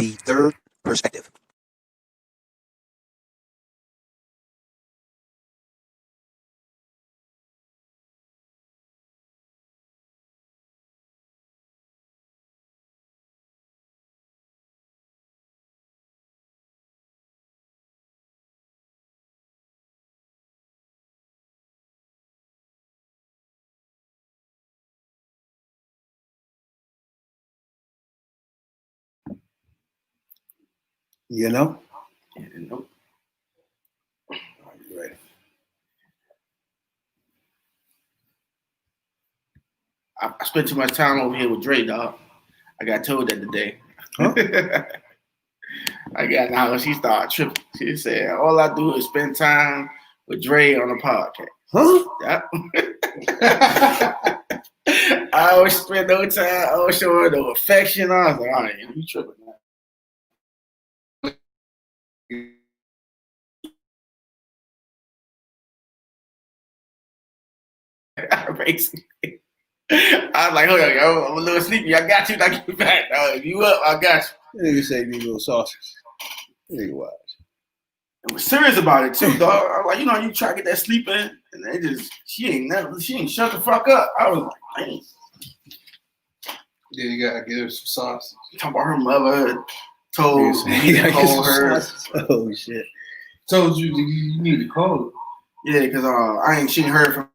The third perspective. You know? Yeah, nope. Are you ready? I spent too much time over here with Dre, dog. I got told that today. Huh? I got now she started tripping. She said, all I do is spend time with Dre on a podcast. Huh? Yeah. I always spend no time, I always show her no affection. I was like, all right, you tripping now. Basically. I was like, hold on, yo, I'm a little sleepy. I got you. I get back. If you up, I got you. Nigga say these little sausage. Nigga watch. I was serious about it too, dog. I was like, you know, you try to get that sleep in, and they just she ain't shut the fuck up. I was like, man. Yeah, you gotta give her some sauce. Talking about her mother told me to call her. Oh shit. Told you you need to call her. Yeah, because she ain't heard from.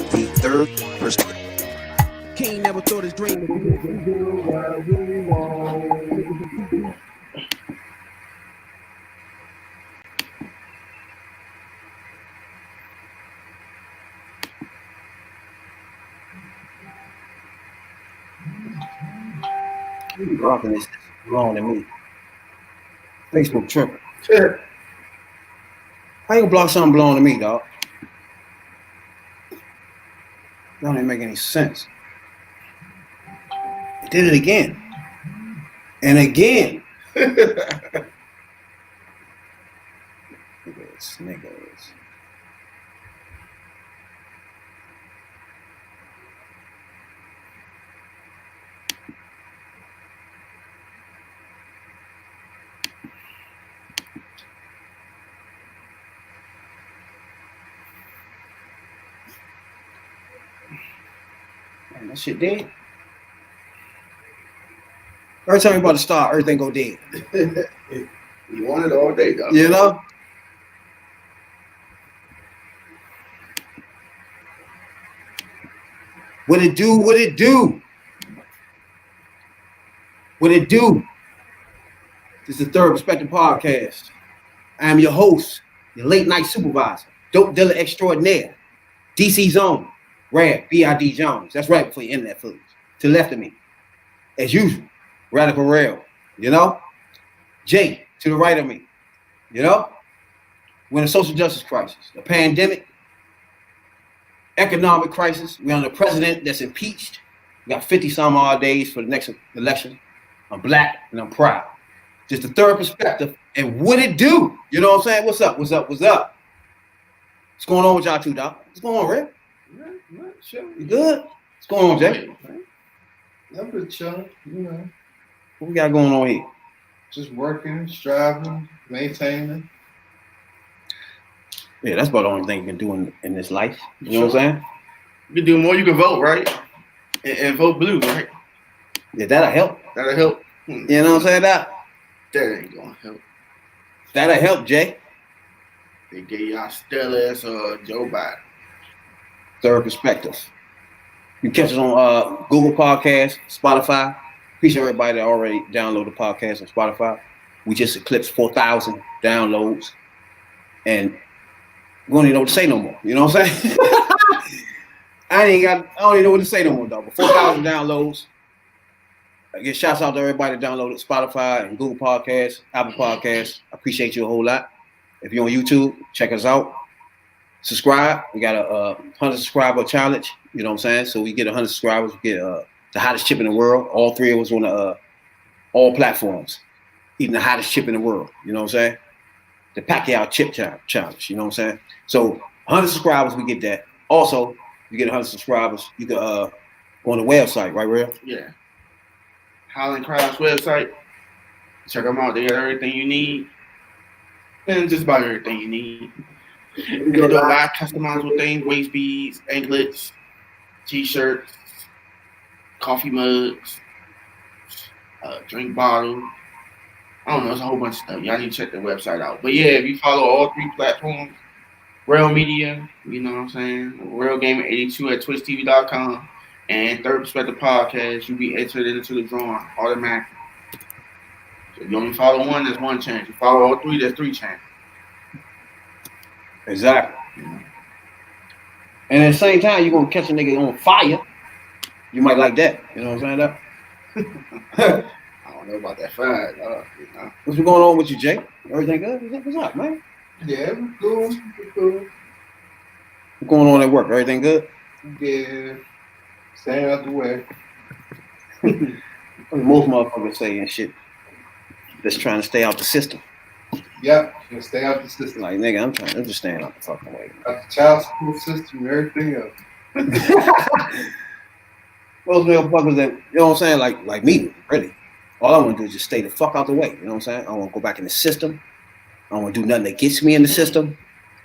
The third perspective. King never thought his dream would be You rocking this wrong than me. Facebook tripping. How you gonna block something belonging to me, dog? That don't even make any sense. He did it again. And again. Niggas. Man, that shit dead. Every time you about to start, everything go dead. You want it all day, dog. You know? What it do? What it do? What it do? This is the Third Perspective Podcast. I am your host, your late night supervisor, dope dealer extraordinaire, DC Zone, Rad, B.I.D. Jones. That's right before you internet footage. To the left of me, as usual, Radical Rail, you know? Jay, to the right of me, you know? We're in a social justice crisis, a pandemic, economic crisis. We're on a president that's impeached. We got 50 some odd days for the next election. I'm black and I'm proud. Just the third perspective and what it do. You know what I'm saying? What's up? What's up? What's up? What's going on with y'all two, Doc? What's going on, Rick? You good? What's going on, Jay? I'm just chilling, you know, What we got going on here? just working, striving, maintaining. Yeah, that's about the only thing you can do in this life. You know what I'm saying? You can do more. You can vote, right? And vote blue, right? Yeah, that'll help. That'll help. You know what I'm saying? That That ain't gonna help. that'll help, Jay. They gave y'all Stellas or Joe Biden. Third Perspective. You catch us on Google Podcasts, Spotify. Appreciate everybody that already downloaded the podcast on Spotify. We just eclipsed 4,000 downloads, and we don't even know what to say no more. You know what I'm saying? I don't even know what to say no more, dog. But 4,000 downloads. Again, shouts out to everybody that downloaded Spotify and Google Podcasts, Apple Podcasts. I appreciate you a whole lot. If you're on YouTube, check us out. Subscribe. We got a 100 subscriber challenge. You know what I'm saying? So we get 100 subscribers, we get the hottest chip in the world. All three of us on all platforms, eating the hottest chip in the world. You know what I'm saying? The Pacquiao chip challenge. You know what I'm saying? So 100 subscribers, we get that. Also, you get 100 subscribers, you can go on the website, right, Real? Yeah. Highland Crowd's website. Check them out. They got everything you need. And just about everything you need. We do a lot of customizable things, waist beads, anklets, t-shirts, coffee mugs, drink bottles. I don't know, it's a whole bunch of stuff. Y'all need to check the website out. But yeah, if you follow all three platforms, Rail Media, you know what I'm saying? Rail Gaming 82 at twitchtv.com and Third Perspective Podcast, you'll be entered into the drawing automatically. So if you only follow one, there's one chance. You follow all three, there's three chances. Exactly. And at the same time, you're gonna catch a nigga on fire. You might like that. You know what I'm saying? I don't know about that fire. You know. What's going on with you, Jay? Everything good? What's up, man? Yeah, we're cool. We're cool. What's going on at work? Everything good? Yeah, staying out the way. Most motherfuckers say and shit. Just trying to stay out the system. Yep, and stay out the system. Like, nigga, I'm just staying out the fucking way. Out the child support system and everything else. Those motherfuckers that, you know what I'm saying, like me, really. All I want to do is just stay the fuck out the way. You know what I'm saying? I don't want to go back in the system. I don't want to do nothing that gets me in the system.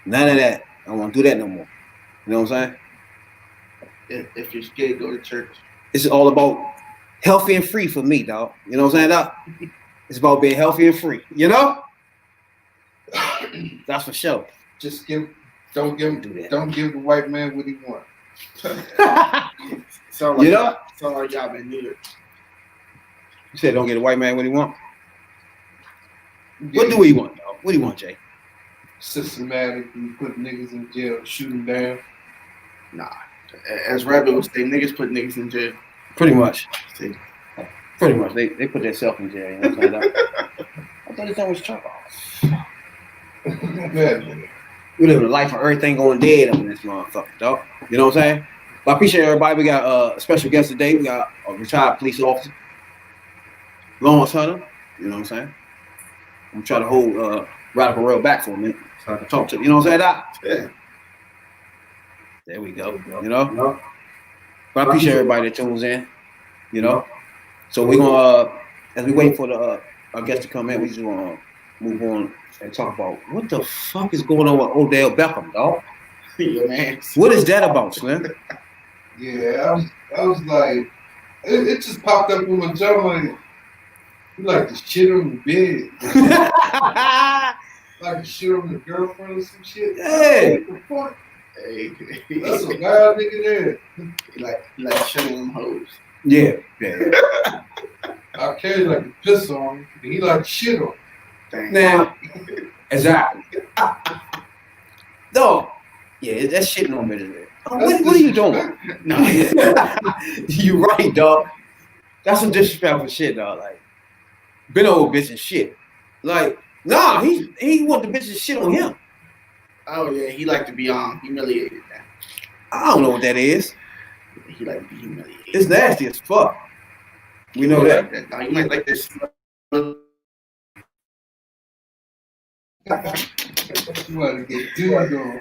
None of that. I don't want to do that no more. You know what I'm saying? If you're scared, go to church. It's all about healthy and free for me, dog. You know what I'm saying, dog? It's about being healthy and free. You know? That's for sure. Just don't give the white man what he wants. Sound like You know? Sound like y'all been near. You said don't get a white man what he want. What do we want, dog? What do you want, Jay? Systematically put niggas in jail, shoot them down. Nah. As Rabbit would say, niggas put niggas in jail. Pretty much. See? Pretty much. They put themselves in jail. You know what I'm saying? I thought this was trouble. Man, We live a life of everything going dead up in this motherfucker, dog. You know what I'm saying? But I appreciate everybody. We got a special guest today. We got a retired police officer, Lawrence Hunter. You know what I'm saying? I'm trying to hold Radical Rail back for a minute so I can talk to him. You know what I'm saying, Doc? Yeah. There we go. You know? But I appreciate everybody that tunes in. You know? So we're going to, as we wait for our guest to come in, we just want to move on and talk about what the fuck is going on with Odell Beckham, dog? Yeah, man. What is that about, Slim? yeah, I was like, it just popped up in my jaw like, you like to shit on the bed. Like to shit on the girlfriend or some shit. Hey. What the fuck? Hey, That's a wild nigga there. he like shitting them hoes. Yeah. I carry like a piss on him, and he like shit on him. Dang. Now, exactly. Dog. Yeah, that's shitting on me. What are you doing? No, You right, dog. That's some disrespectful shit, dog. Like, been old bitch and shit. Like, nah, he want the bitches shit on him. oh yeah, he like to be humiliated. Man. I don't know what that is. He like to be humiliated. It's nasty as fuck. We know that. Like you might like this. You want to get dude on.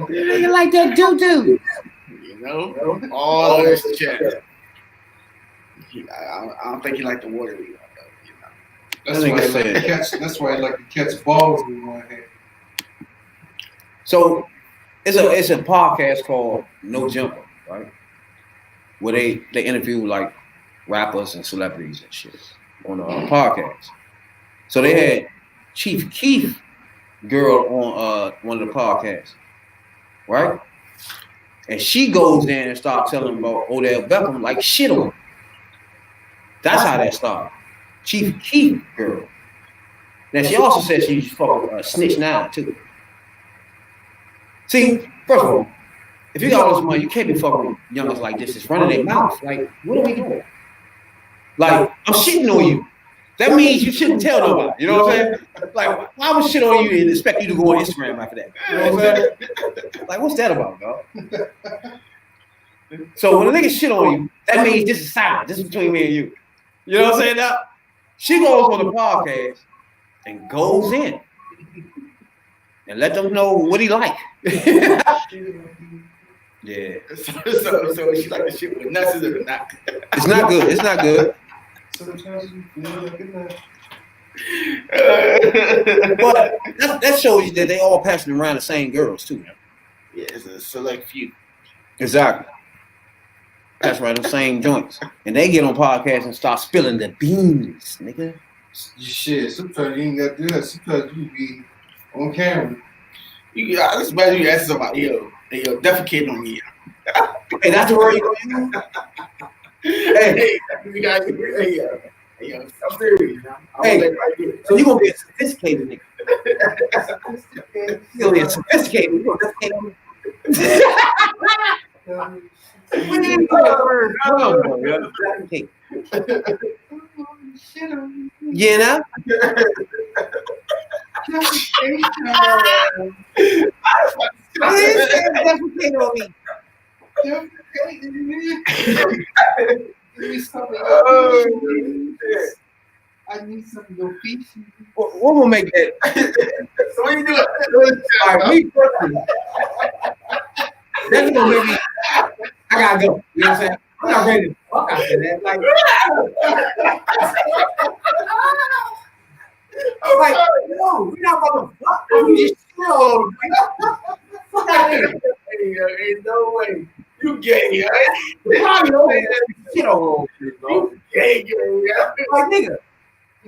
You like that doo-doo. You know, all this shit. I don't think he liked the water we got, though. You know. That's why he like to catch. That's why he like to catch balls with one hand. So it's a podcast called No Jumper, right? Where they interview like rappers and celebrities and shit on a podcast. So they had Chief Keef girl on one of the podcasts, right? And she goes in and starts telling them about Odell Beckham like shit on him. That's how that started. Chief Keef girl. Now she also said she fucking snitch 9 too. See, first of all, if you got all this money, you can't be fucking with youngers like this. It's running their mouth. Like, what are we doing? Like, I'm shitting on you. That means you shouldn't tell nobody. You know what I'm saying? Like, why would shit on you and expect you to go on Instagram after that? You know what I'm saying? Like, what's that about, dog? So when a nigga shit on you, that means this is silent. This is between me and you. You know what I'm saying? Now, she goes on the podcast and goes in and let them know what he like. Yeah. So she like the shit with nuts or not? It's not good. It's not good. Sometimes you feel like it now. But that shows you that they all passing around the same girls too. Yeah, it's a select few. Exactly. That's right, them same joints. And they get on podcasts and start spilling the beans, nigga. Shit, sometimes you ain't got to do that. Sometimes you be on camera. I just imagine you ask somebody, yo, defecating on me. Hey, that's the word you gonna use? Hey, You guys, yo, I'm serious. Hey, so you gonna be a sophisticated nigga. You gonna be a sophisticated. You gonna defecate on me. We need that word. Come on, bro. Defecate. You know? I didn't say defecate on me. I need some of your feces. What will make that? So what you doing? All right, me personally. That's gonna make me. I gotta go. You know what I'm saying? I'm not ready to fuck after that. Like, I'm like, no, we're not gonna fuck. You just chill over. Fuck out of here. Ain't no way. You gay, right? Probably don't say that shit over, bro. You gay, yeah. Like, nigga,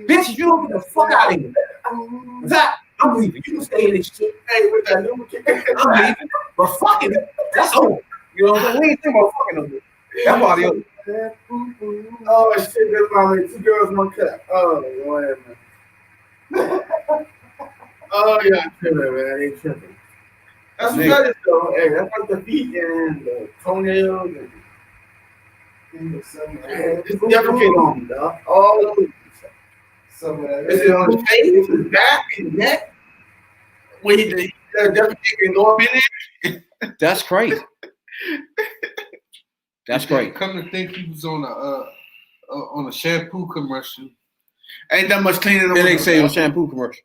bitch, you don't get the fuck out of here. In fact, I'm leaving. You can stay in this shit. Hey, with that new kid. I'm leaving. But fucking, that's over. You know what I'm saying? We ain't thinking about fucking no more. That's why they over. Oh shit, that's my like 2 girls, 1 cup. Oh, whatever. Oh yeah, I'm tripping, man. I ain't tripping. That's what that is though. Hey, that's like the feet and the toenails and it's defecate on me, dog. All over. Some of that. Is it on the face, the back, and the neck? When he defecating all in it? That's crazy. That's great. Come to think, he was on a shampoo commercial. Ain't that much cleaning. They say on shampoo commercial.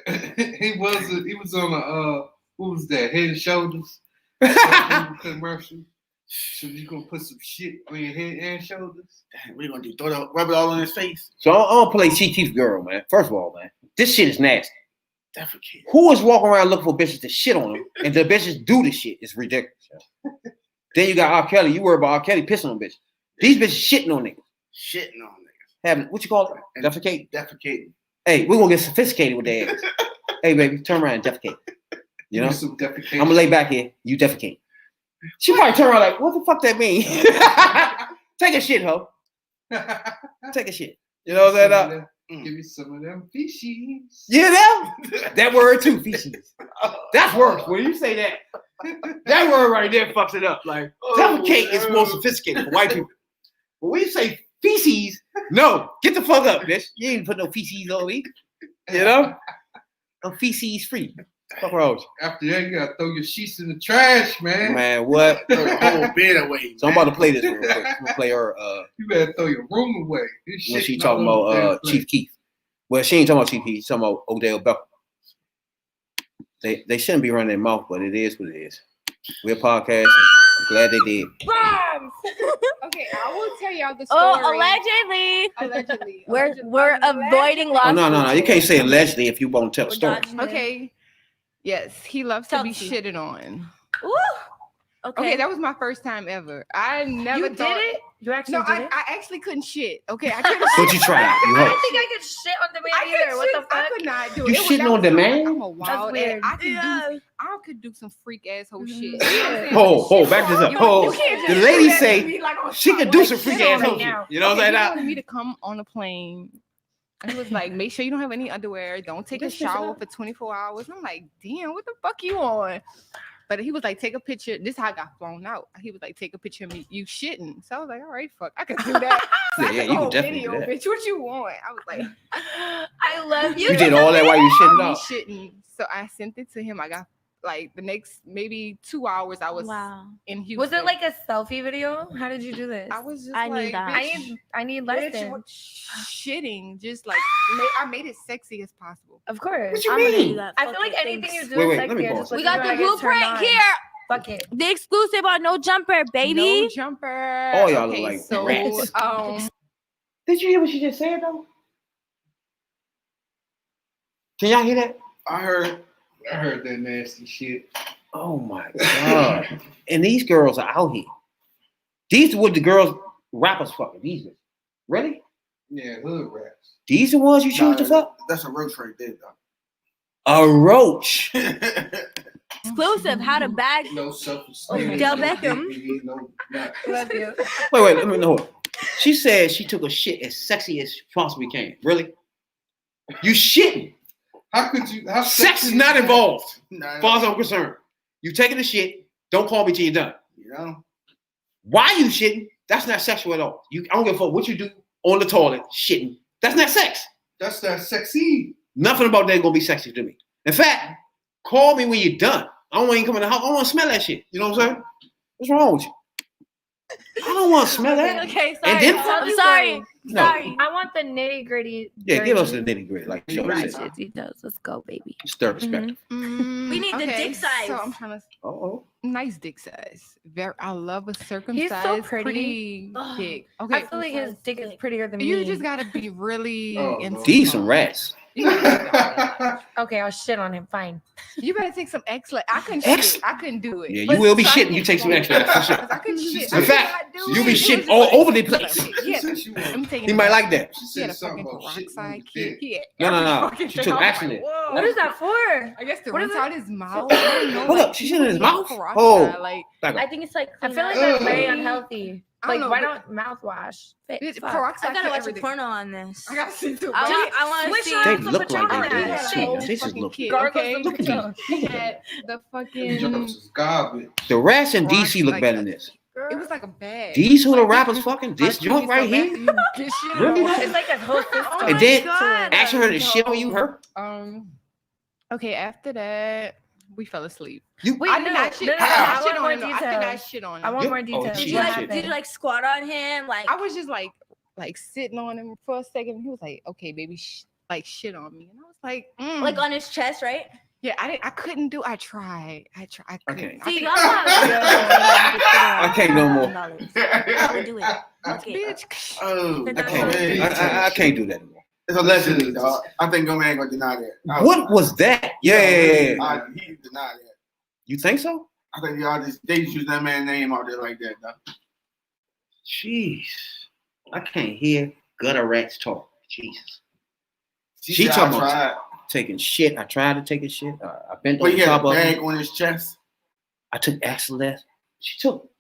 he was on a what was that? Head and Shoulders shampoo commercial. So you gonna put some shit on your head and shoulders? What you gonna do? Rub it all on his face? So I'm gonna play Chief Keef girl, man. First of all, man, this shit is nasty. Defecate. Who is walking around looking for bitches to shit on them, and the bitches do the shit? It's ridiculous. Yo. Then you got R. Kelly. You worry about R. Kelly pissing on bitches. These bitches shitting on niggas. Shitting on niggas. Having what you call it? Defecate. Defecating. Hey, we're gonna get sophisticated with their ass. Hey, baby, turn around and defecate. You know, Some defecation. I'm gonna lay back here. You defecate. She probably turn around like, what the fuck that mean? Take a shit, ho. Take a shit. You know what I'm saying? Give me some of them feces. You know? That word too, feces. That's worse. When you say that, that word right there fucks it up. Like, defecate is more sophisticated for white people. But when you say feces, no, get the fuck up, bitch. You ain't put no feces on me. You know? I'm feces free. Fuck wrong with you. After that, you gotta throw your sheets in the trash, man. Man, what? Throw the whole bed away. So I'm about to play this real quick. I'm gonna play her You better throw your room away. This when shit she not talking on the damn about place. Chief Keef. Well, she ain't talking about Chief Keef, she's talking about Odell Beckham. They shouldn't be running their mouth, but it is what it is. We're podcasting. I'm glad they did. Bombs. Okay, I will tell y'all the story. Oh, Allegedly. we're avoiding Oh, lawsuits. no. You can't say allegedly if you won't tell the We're story. dodging it. Okay. Yes, he loves Tell to be the tea. shitted on. Ooh. Okay, that was my first time ever. I never You thought. did it? You actually No, did I it? actually couldn't shit. Okay, I couldn't. But you tried. You I hope. don't think I could shit on demand either. What the fuck? I could not do it. You It was- shitting that on was demand? I'm a wild weird. ass. I could do some freak asshole shit. You know Mhm. what I'm saying? Hold, back this up. You Hold. can't The just lady do that to say me like on she spot. could do Like, some freak shit on ass me. shit. now. You know what I'm Okay, he saying? wanted me to come on a plane. And he was like, make sure you don't have any underwear. Don't take a shower for 24 hours. I'm like, damn, what the fuck you on? But he was like, take a picture. This is how I got flown out. He was like, take a picture of me. You shitting. So I was like, all right, fuck. I can do that. Yeah, you can Oh, definitely video, do that. bitch. What you want? I was like, I love you. You did all that while you shitting me out. shitting. So I sent it to him. I got like the next maybe 2 hours I was Wow. in Houston. Was it like a selfie video? How did you do this? I was just I like, need that. bitch, I need bitch, lessons. shitting. Just like I made it sexy as possible. Of course. What you I'm gonna mean? do that. I feel like anything you do Wait, is wait, sexy. let me I pause. just We look got at the it, I get blueprint turned on. here. Fuck it. The exclusive on No Jumper, baby. No jumper. All y'all look like so, rats. Did you hear what she just said though? Can y'all hear that? I heard that nasty shit. Oh my god! And these girls are out here. These are what the girls rappers fucking. These are really. Yeah, hood rats. These are the ones you choose to fuck. That's a roach right there, A roach. Exclusive. How to bag. No self-esteem. Del Beckham. No, not. Love you. Wait. Let me know. She said she took a shit as sexy as she possibly can. Really? You shitting? How could you? How Sex sexy is not that? involved. Nah, As far as I'm concerned. You taking the shit. Don't call me till you're done. you know? Why you shitting? That's not sexual at all. I don't give a fuck what you do on the toilet shitting. That's not sex. That's not sexy. Nothing about that gonna be sexy to me. In fact, call me when you're done. I don't want you coming in the house. I don't want to smell that shit. You know what I'm saying? What's wrong with you? I don't want to smell that. Okay, And then- I'm sorry. No. Sorry. I want the nitty gritty. Yeah, give us the nitty gritty. Like, show Right, us. shit, details. Let's go, baby. Stir respect. We need the dick size. So I'm trying to Oh, nice dick size. I love a circumcised pretty. Ugh. dick. Okay, I feel like his dick is prettier than me. you just gotta be really Oh, into Lord. these some rats. You better Okay, I'll shit on him. Fine. take some excellent. I couldn't Ex- shit. I couldn't do it. Yeah, you But will be try shitting. You it. take some extra for sure. 'Cause I couldn't shit. In I fact, could not do you'll be it. shitting It was all just over the like- place. Yeah, She said she was- I'm taking. He it might back. like that. She He had said a something fucking about shitting on peroxide the kit. dick. He had No. every fucking She took thing. action I'm in. like, whoa. What is that for? I guess to What rinse is out it? his mouth. I don't know, Hold like, up, she shit in his he mouth? peroxide, Oh. like Back I up. think it's like. I feel like Ugh. that's very unhealthy. I don't Like, know, why but- don't mouthwash? Bitch, Fuck. peroxide I gotta for watch everything. a porno on this. I gotta see too. I want to Switch see. it They up. look like Patron they on do. that. Shit, this is look. Gargles Okay? the Look at Patron. He had the These jokes fucking. is garbage. The rats in DC look Like better that. than this. It was like a bag. These who the Like, rappers fucking? This my joint titties right so bad, here? you get shit Really? on. It's like a whole system. Oh And my then God. ask her to shit on you, her? Okay, after that, we fell asleep. You Wait, I did not shit. I I did want not more shit on him. I did details. not shit on I him. want Yep. more Oh, details. shit. Did you What like? happened? Did you like squat on him? Like. I was just like sitting on him for a second. He was like, "Okay, baby, like shit on me," and I was like, Like on his chest, right? yeah, I couldn't do. I tried. I couldn't. Okay. I See, think- y'all not. I can't no more. I would do it. Fuck it. bitch. Oh, I That's can't. okay. I can't do that anymore. It's allegedly, dog. I think your man gonna deny that. What was that? Yeah. He denied that. You think so? I think they just use that man's name out there like that, dog. Jeez. I can't hear gutter rats talk. Jesus. She said, talking I about tried. taking shit. I tried to take a shit. I bent But on he had top a of bag it. on his chest. I took Axeless. She took.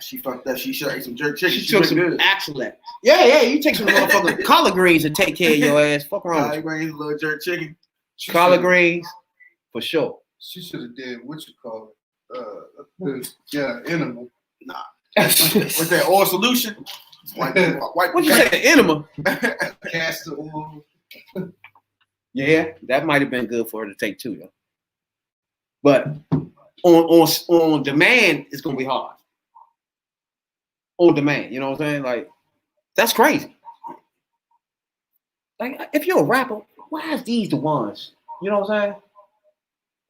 She fucked up. She should have ate some jerk chicken. She took some good. Axeless. Yeah. You take some motherfucking collard greens and take care of your ass. Fuck around with I you. bring his little jerk chicken. Collard greens, for sure. She should have did what you call it. Yeah, enema. What's that? Oil solution? What you say? Enema? Castor oil. Yeah, that might have been good for her to take too, though. But on demand, it's gonna be hard. On demand, you know what I'm saying? Like, that's crazy. Like, if you're a rapper, why is these the ones? You know what I'm saying?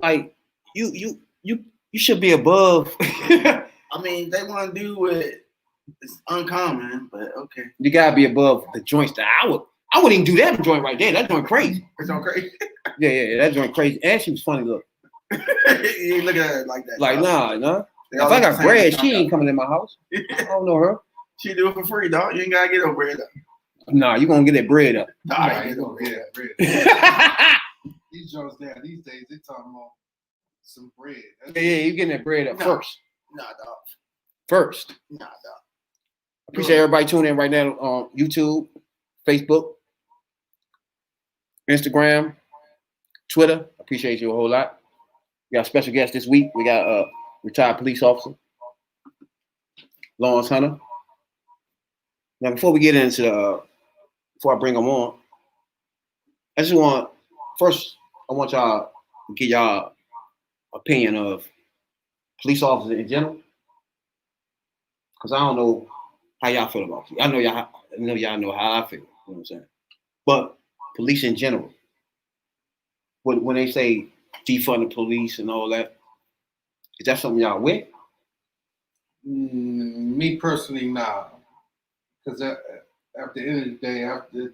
Like, you You should be above. I mean, they want to do it. It's uncommon, but okay. You gotta be above the joints. That I wouldn't even do that joint right there. That joint crazy. It's all crazy. Yeah, that joint crazy. And she was funny look. You ain't look at it like that. Like, nah. They If all I look got the same. bread, she ain't coming in my house. I don't know her. She do it for free, dog. You ain't gotta get no bread up. Nah, you gonna get that bread up. Nah, Nah, I ain't you get no gonna bread. get that bread. These joints down these days, they talking about some bread. Yeah, you getting that bread up Nah. first. Nah, dog. First. Nah, dog. Appreciate everybody tuning in right now on YouTube, Facebook, Instagram, Twitter. Appreciate you a whole lot. We got a special guest this week. We got a retired police officer, Lawrence Hunter. Now, before we get into before I bring him on, I want y'all to get y'all opinion of police officers in general, because I don't know how y'all feel about it. I know y'all know how I feel. You know what I'm saying? But police in general, when they say defund the police and all that, is that something y'all with? Me personally, nah. Because at the end of the day, after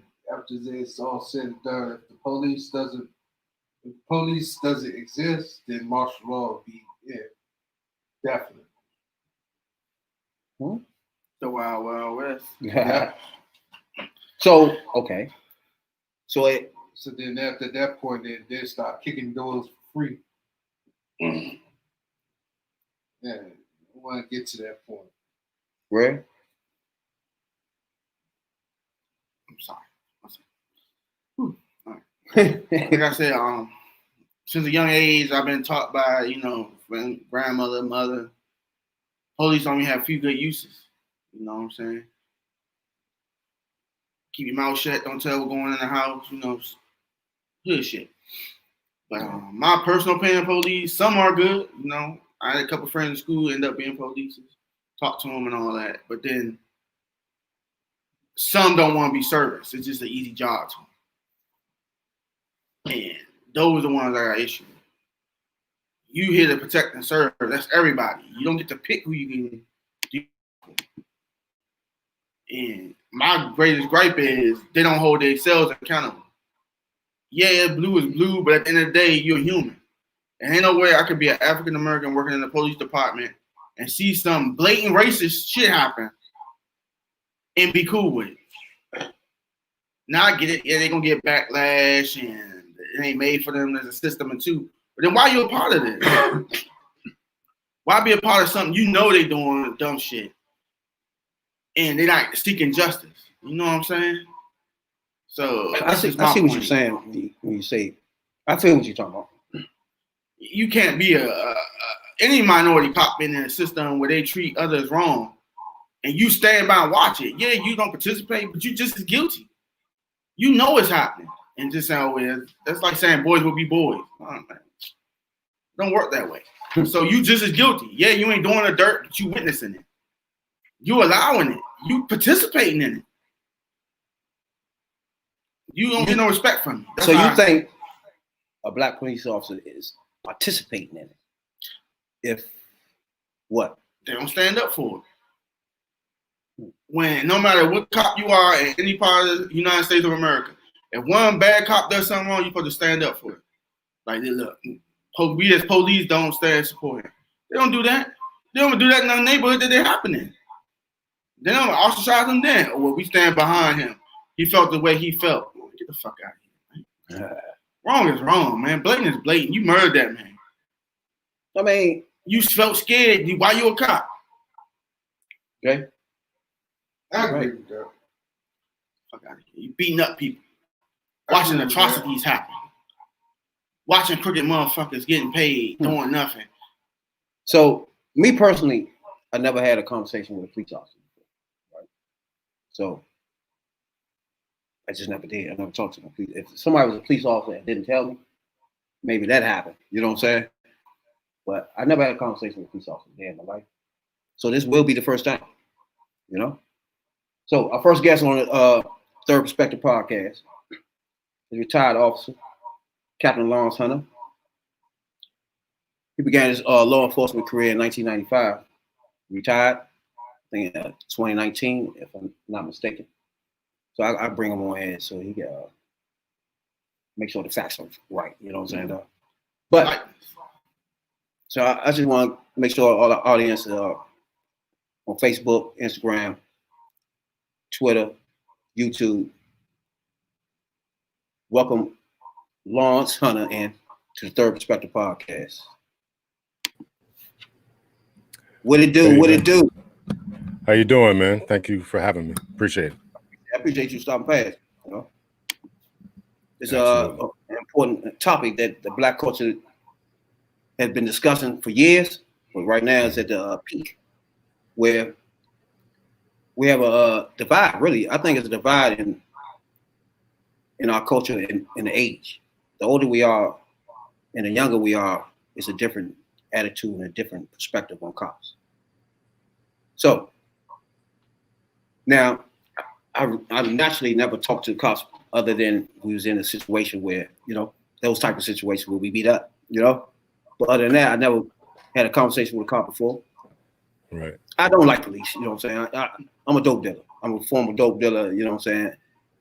it's all said and done, if the police doesn't exist, then martial law will be it. Definitely. The Wild Wild West. Yeah. So okay. So So then after that point, they start kicking doors for free. Yeah, I want to get to that point. where? I'm sorry. Like I said, since a young age, I've been taught by, grandmother, mother, police only have a few good uses. You know what I'm saying? Keep your mouth shut. Don't tell what's going on in the house. Good shit. But my personal opinion, police, some are good. I had a couple friends in school who end up being police. Talk to them and all that. But then some don't want to be service. It's just an easy job to them. And those are the ones I got issue with. You here to protect and serve. That's everybody. You don't get to pick who you can do. And my greatest gripe is they don't hold themselves accountable. Yeah, blue is blue, but at the end of the day, you're human. And ain't no way I could be an African American working in the police department and see some blatant racist shit happen and be cool with it. Now I get it. Yeah, they're going to get backlash and it ain't made for them as a system and two. But then why you a part of this? Why be a part of something you know they doing dumb shit and they not seeking justice? You know what I'm saying? So I see what you're saying when you say. I feel what you're talking about. You can't be any minority pop in a system where they treat others wrong, and you stand by and watch it. Yeah, you don't participate, but you just as guilty. You know it's happening, and just say, "Oh, yeah." That's like saying boys will be boys. Don't work that way. So you just as guilty. Yeah, you ain't doing the dirt, but you witnessing it. You allowing it. You participating in it. You don't get no respect from me. So you think a black police officer is participating in it? If what? They don't stand up for it. When no matter what cop you are in any part of the United States of America, if one bad cop does something wrong, you're supposed to stand up for it. Like, look, we as police don't stand support him. They don't do that. They don't do that in the neighborhood that they're happening. They don't ostracize him then. Well, we stand behind him. He felt the way he felt. Get the fuck out of here, man. Wrong is wrong, man. Blatant is blatant. You murdered that man. I mean, you felt scared. Why you a cop? Okay. I agree with that. Fuck out of here. You beating up people. Watching atrocities happen. Watching crooked motherfuckers getting paid, doing nothing. So, me personally, I never had a conversation with a police officer before, right? So, I just never did. I never talked to a police. If somebody was a police officer and didn't tell me, maybe that happened. You know what I'm saying? But I never had a conversation with a police officer in my life. So this will be the first time, you know? So our first guest on the Third Perspective podcast is retired officer, Captain Lawrence Hunter. He began his law enforcement career in 1995. Retired, I think, 2019, if I'm not mistaken. So I bring him on here so he can make sure the facts are right. You know what I'm saying? Though? But so I just want to make sure all the audience on Facebook, Instagram, Twitter, YouTube, welcome Lawrence Hunter in to the Third Perspective Podcast. What it do? Hey, what man. It do? How you doing, man? Thank you for having me. Appreciate it. I appreciate you stopping past. You know, it's Absolutely. an important topic that the Black culture has been discussing for years, but right now it's at the peak where we have a divide. Really, I think it's a divide in our culture and in the age. The older we are and the younger we are, it's a different attitude and a different perspective on cops. So now, I naturally never talked to cops other than we was in a situation where, you know, those type of situations where we beat up, you know. But other than that, I never had a conversation with a cop before. Right. I don't like police, you know what I'm saying? I'm a dope dealer. I'm a former dope dealer, you know what I'm saying?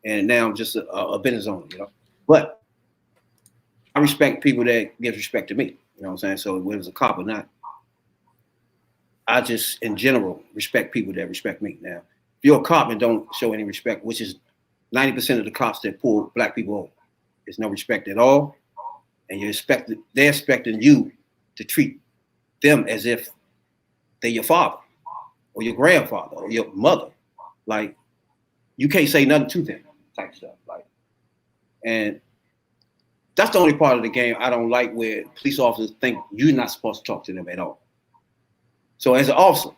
And now I'm just a business owner, you know. But I respect people that give respect to me, you know what I'm saying? So whether it's a cop or not, I just, in general, respect people that respect me. Now, if you're a cop and don't show any respect, which is 90% of the cops that pull Black people over, there's no respect at all, and they're expecting you to treat them as if they're your father or your grandfather or your mother. Like, you can't say nothing to them, type stuff. Like, and that's the only part of the game I don't like, where police officers think you're not supposed to talk to them at all. So as an officer,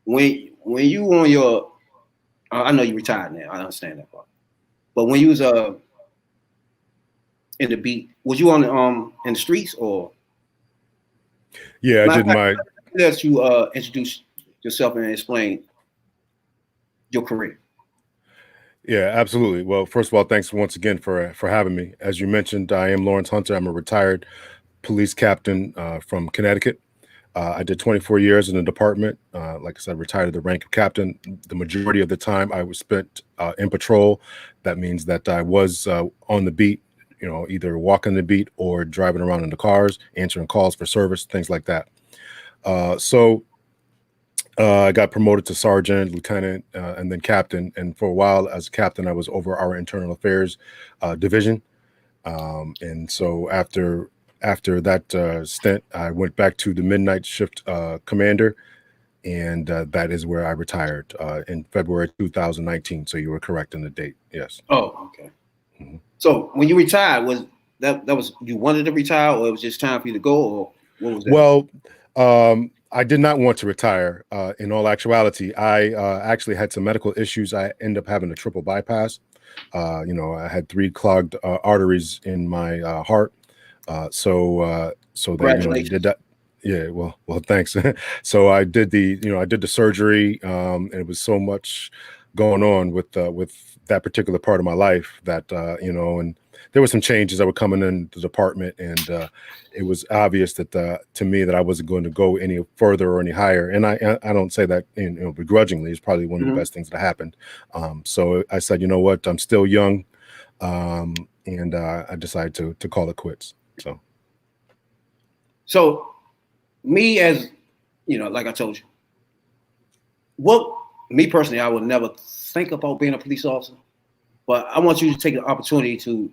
when you on your, I know you retired now, I understand that part. But when you was in the beat, was you on in the streets or? Yeah, I did my. Let you introduce yourself and explain your career. Yeah, absolutely. Well, first of all, thanks once again for having me. As you mentioned, I am Lawrence Hunter. I'm a retired police captain from Connecticut. I did 24 years in the department. Like I said, retired at the rank of captain. The majority of the time I was spent in patrol. That means that I was on the beat, you know, either walking the beat or driving around in the cars, answering calls for service, things like that. So I got promoted to sergeant, lieutenant, and then captain. And for a while as captain, I was over our internal affairs division. And so after that stint, I went back to the midnight shift commander, and that is where I retired in February 2019. So you were correct in the date. Yes. Oh, okay. Mm-hmm. So when you retired, was that was you wanted to retire, or it was just time for you to go, or what was that? Well, I did not want to retire. In all actuality, I actually had some medical issues. I ended up having a triple bypass. You know, I had 3 clogged arteries in my heart. So they, you know, they did that. Yeah, well, thanks. So I did the surgery, and it was so much going on with that particular part of my life that, you know, and there were some changes that were coming in the department, and it was obvious that to me that I wasn't going to go any further or any higher. And I don't say that, you know, begrudgingly. It's probably one of the best things that happened. So I said, you know what, I'm still young, and I decided to call it quits. So me, as you know, like I told you, me personally, I would never think about being a police officer, but I want you to take the opportunity to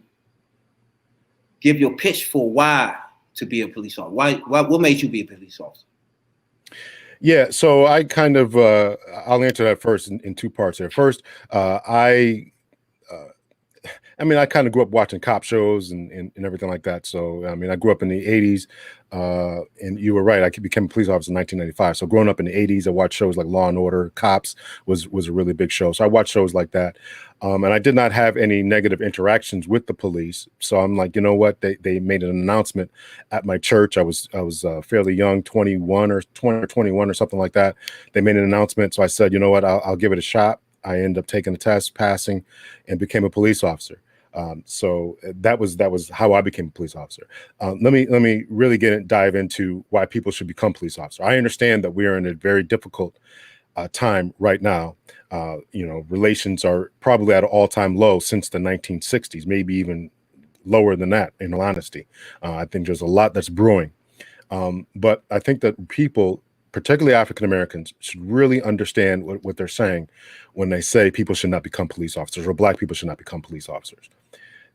give your pitch for why to be a police officer. Why what made you be a police officer? Yeah, so I kind of I'll answer that first in 2 parts there. First, I mean, I kind of grew up watching cop shows and everything like that. So, I mean, I grew up in the 80s, and you were right. I became a police officer in 1995. So growing up in the 80s, I watched shows like Law and Order. Cops was a really big show. So I watched shows like that. And I did not have any negative interactions with the police. So I'm like, you know what? They made an announcement at my church. I was fairly young, 21 or 21 or something like that. They made an announcement. So I said, you know what? I'll give it a shot. I ended up taking the test, passing, and became a police officer. So that was how I became a police officer. Let me really dive into why people should become police officers. I understand that we are in a very difficult time right now. Relations are probably at an all-time low since the 1960s, maybe even lower than that, in all honesty. I think there's a lot that's brewing. But I think that people, particularly African Americans, should really understand what they're saying when they say people should not become police officers or Black people should not become police officers.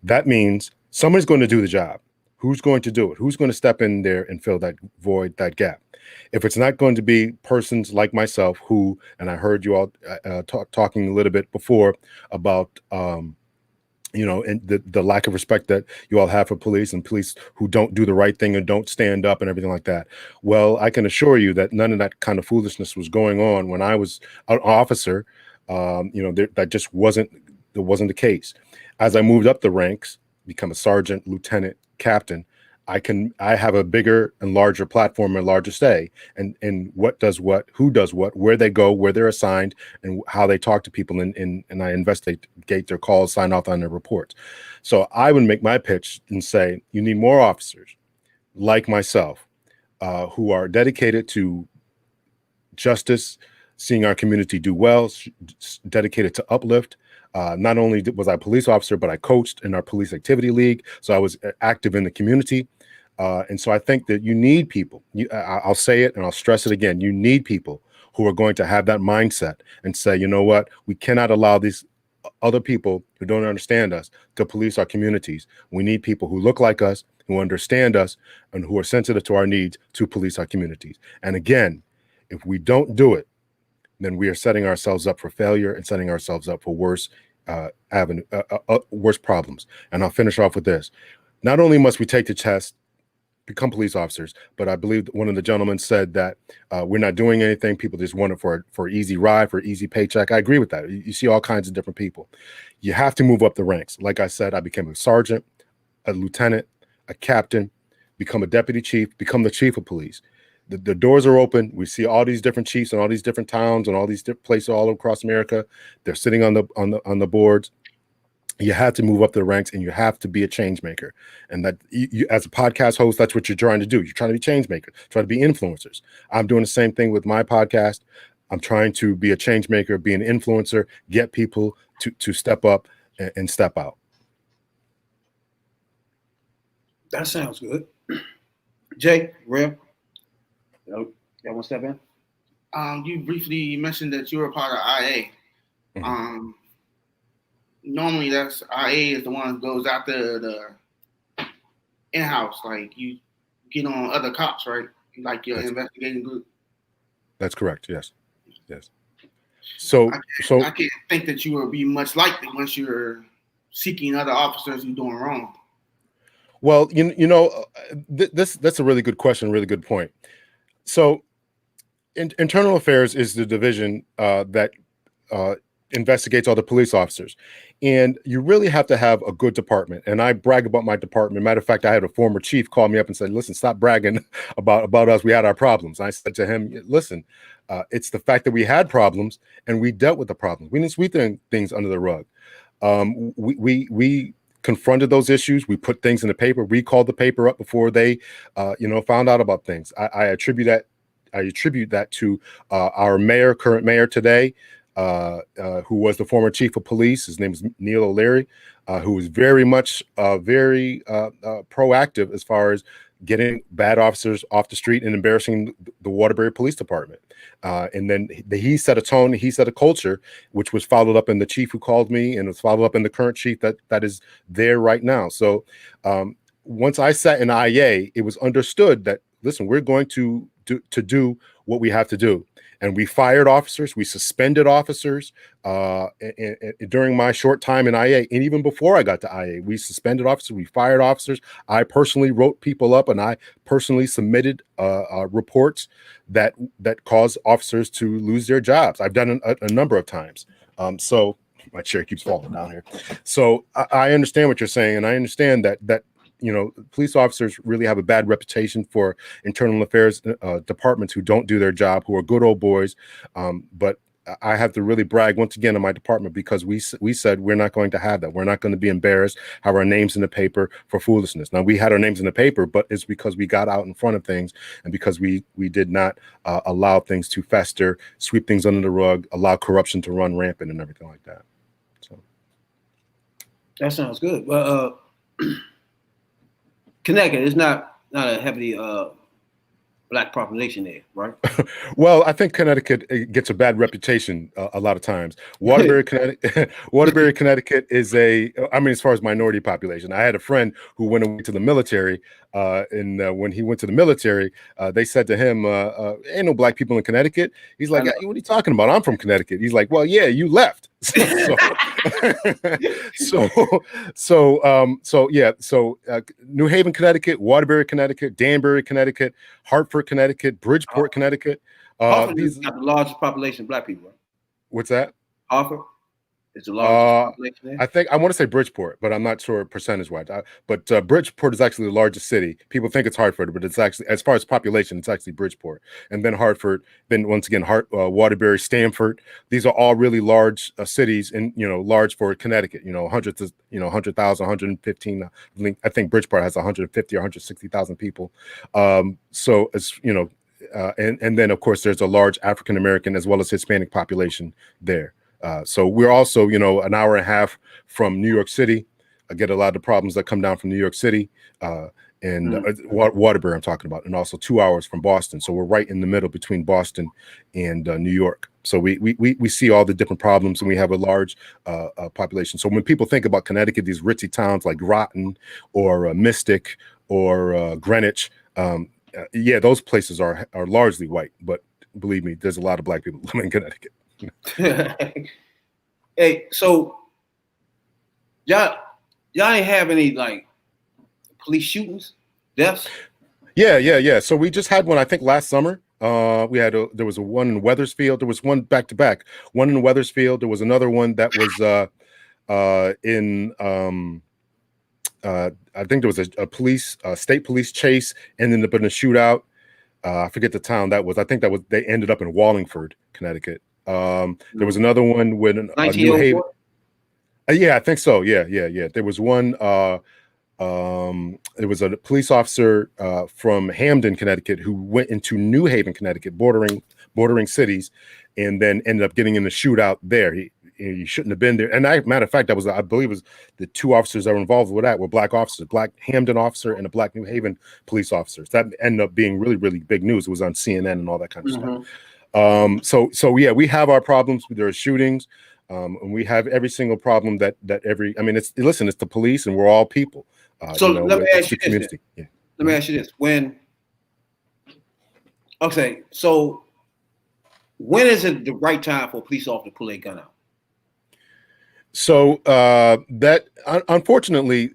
That means somebody's going to do the job. Who's going to do it? Who's going to step in there and fill that void, that gap? If it's not going to be persons like myself who, and I heard you all talking a little bit before about, and the lack of respect that you all have for police and police who don't do the right thing and don't stand up and everything like that. Well, I can assure you that none of that kind of foolishness was going on when I was an officer. That just wasn't the case. As I moved up the ranks, become a sergeant, lieutenant, captain, I have a bigger and larger platform and larger say and what does what, who does what, where they go, where they're assigned, and how they talk to people, and I investigate their calls, sign off on their reports. So I would make my pitch and say, you need more officers like myself who are dedicated to justice, seeing our community do well, dedicated to uplift. Not only was I a police officer, but I coached in our police activity league. So I was active in the community. And so I think that you need people. I'll say it and I'll stress it again. You need people who are going to have that mindset and say, you know what, we cannot allow these other people who don't understand us to police our communities. We need people who look like us, who understand us, and who are sensitive to our needs to police our communities. And again, if we don't do it, then we are setting ourselves up for failure and setting ourselves up for worse worse problems. And I'll finish off with this. Not only must we take the test, become police officers, but I believe one of the gentlemen said that we're not doing anything. People just want it for easy ride, for easy paycheck. I agree with that. You see all kinds of different people. You have to move up the ranks. Like I said, I became a sergeant, a lieutenant, a captain, become a deputy chief, become the chief of police. The doors are open. We see all these different chiefs in all these different towns and all these different places all across America. They're sitting on the boards. You have to move up the ranks, and you have to be a change maker. And that you, as a podcast host, that's what you're trying to do. You're trying to be change makers, try to be influencers. I'm doing the same thing with my podcast. I'm trying to be a change maker, be an influencer, get people to step up and step out. That sounds good. Jay, Rev, y'all want to step in? You briefly mentioned that you were a part of IA. Mm-hmm. Normally, that's IA is the one that goes after the in-house. Like you get on other cops, right? Like your investigating group. That's correct. Yes. So I can't think that you will be much likely once you're seeking other officers who doing wrong. Well, that's a really good question, really good point. So, internal affairs is the division that investigates all the police officers, and you really have to have a good department. And I brag about my department. Matter of fact, I had a former chief call me up and said, "Listen, stop bragging about us. We had our problems." And I said to him, "Listen, it's the fact that we had problems and we dealt with the problems. We didn't sweep things under the rug. We confronted those issues. We put things in the paper. We called the paper up before they, found out about things." I attribute that to our current mayor today, who was the former chief of police. His name is Neil O'Leary, who was very much very proactive as far as getting bad officers off the street and embarrassing the Waterbury Police Department. And then he set a tone, he set a culture, which was followed up in the chief who called me, and was followed up in the current chief that is there right now. So once I sat in IA, it was understood that, listen, we're going to do what we have to do. And we fired officers, we suspended officers during my short time in IA. And even before I got to IA, we suspended officers, we fired officers. I personally wrote people up, and I personally submitted reports that caused officers to lose their jobs. I've done a number of times. So my chair keeps falling down here. So I understand what you're saying, and I understand that police officers really have a bad reputation for internal affairs departments who don't do their job, who are good old boys. But I have to really brag once again on my department because we said we're not going to have that. We're not going to be embarrassed, have our names in the paper for foolishness. Now, we had our names in the paper, but it's because we got out in front of things and because we did not allow things to fester, sweep things under the rug, allow corruption to run rampant and everything like that. So that sounds good. Well, Connecticut is not a heavily Black population there, right? Well, I think Connecticut gets a bad reputation a lot of times. Waterbury, Connecticut is as far as minority population. I had a friend who went away to the military, and when he went to the military, they said to him, ain't no Black people in Connecticut. He's like, what are you talking about? I'm from Connecticut. He's like, well, yeah, you left. So New Haven, Connecticut, Waterbury, Connecticut, Danbury, Connecticut, Hartford, Connecticut, Bridgeport, Connecticut. Hartford has got the largest population of Black people. Right? What's that? Hartford is the largest population there. I want to say Bridgeport, but I'm not sure percentage wise. But Bridgeport is actually the largest city. People think it's Hartford, but it's actually, as far as population, it's actually Bridgeport. And then Hartford, then once again, Waterbury, Stamford. These are all really large cities, and large for Connecticut. 100,000, 115. I think Bridgeport has 150 or 160,000 people. So it's and then of course there's a large African American as well as Hispanic population there. So we're also, an hour and a half from New York City. I get a lot of the problems that come down from New York City and Waterbury I'm talking about, and also 2 hours from Boston. So we're right in the middle between Boston and New York. So we see all the different problems, and we have a large population. So when people think about Connecticut, these ritzy towns like Groton or Mystic or Greenwich, those places are largely white. But believe me, there's a lot of Black people living in Connecticut. Hey, so y'all ain't have any like police shootings, deaths? Yeah. So we just had one, I think, last summer. There was one in Wethersfield. There was one back to back. One in Wethersfield. There was another one that was in I think there was a state police chase, ended up in a shootout. I forget the town that was. I think they ended up in Wallingford, Connecticut. There was another one with New Haven. Yeah, I think so. Yeah. There was one. There was a police officer from Hamden, Connecticut, who went into New Haven, Connecticut, bordering cities, and then ended up getting in the shootout there. He shouldn't have been there. And matter of fact, I believe it was the two officers that were involved with that were Black officers, Black Hamden officer and a Black New Haven police officer. That ended up being really, really big news. It was on CNN and all that kind of stuff. So yeah, we have our problems. There are shootings, and we have every single problem that it's the police, and we're all people. Let me ask you this. Yeah. Let me ask you this. When is it the right time for a police officer to pull a gun out? So that unfortunately,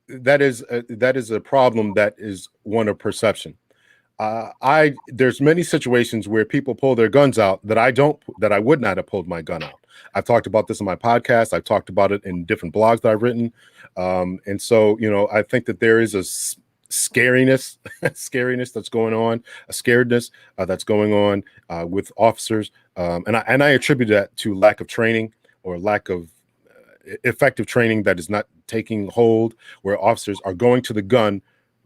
that is a problem that is one of perception. There's many situations where people pull their guns out that I would not have pulled my gun out. I've talked about this in my podcast. I've talked about it in different blogs that I've written. And so, I think that there is a scariness that's going on, a scaredness that's going on with officers. And I attribute that to lack of training or lack of effective training that is not taking hold, where officers are going to the gun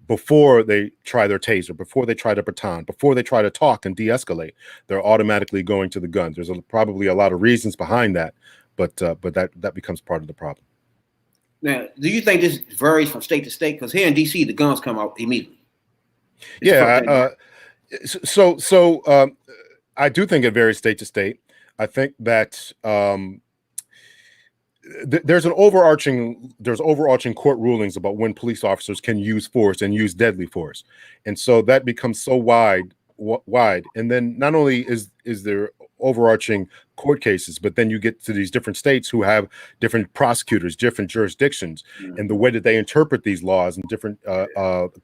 before they try their taser, before they try the baton, before they try to talk and de-escalate. They're automatically going to the gun. There's probably a lot of reasons behind that, but that becomes part of the problem. Now, do you think this varies from state to state? Because here in DC, the guns come out immediately. So I do think it varies state to state. I think that there's overarching court rulings about when police officers can use force and use deadly force, and so that becomes so wide. And then not only is there overarching court cases, but then you get to these different states who have different prosecutors, different jurisdictions, and the way that they interpret these laws and different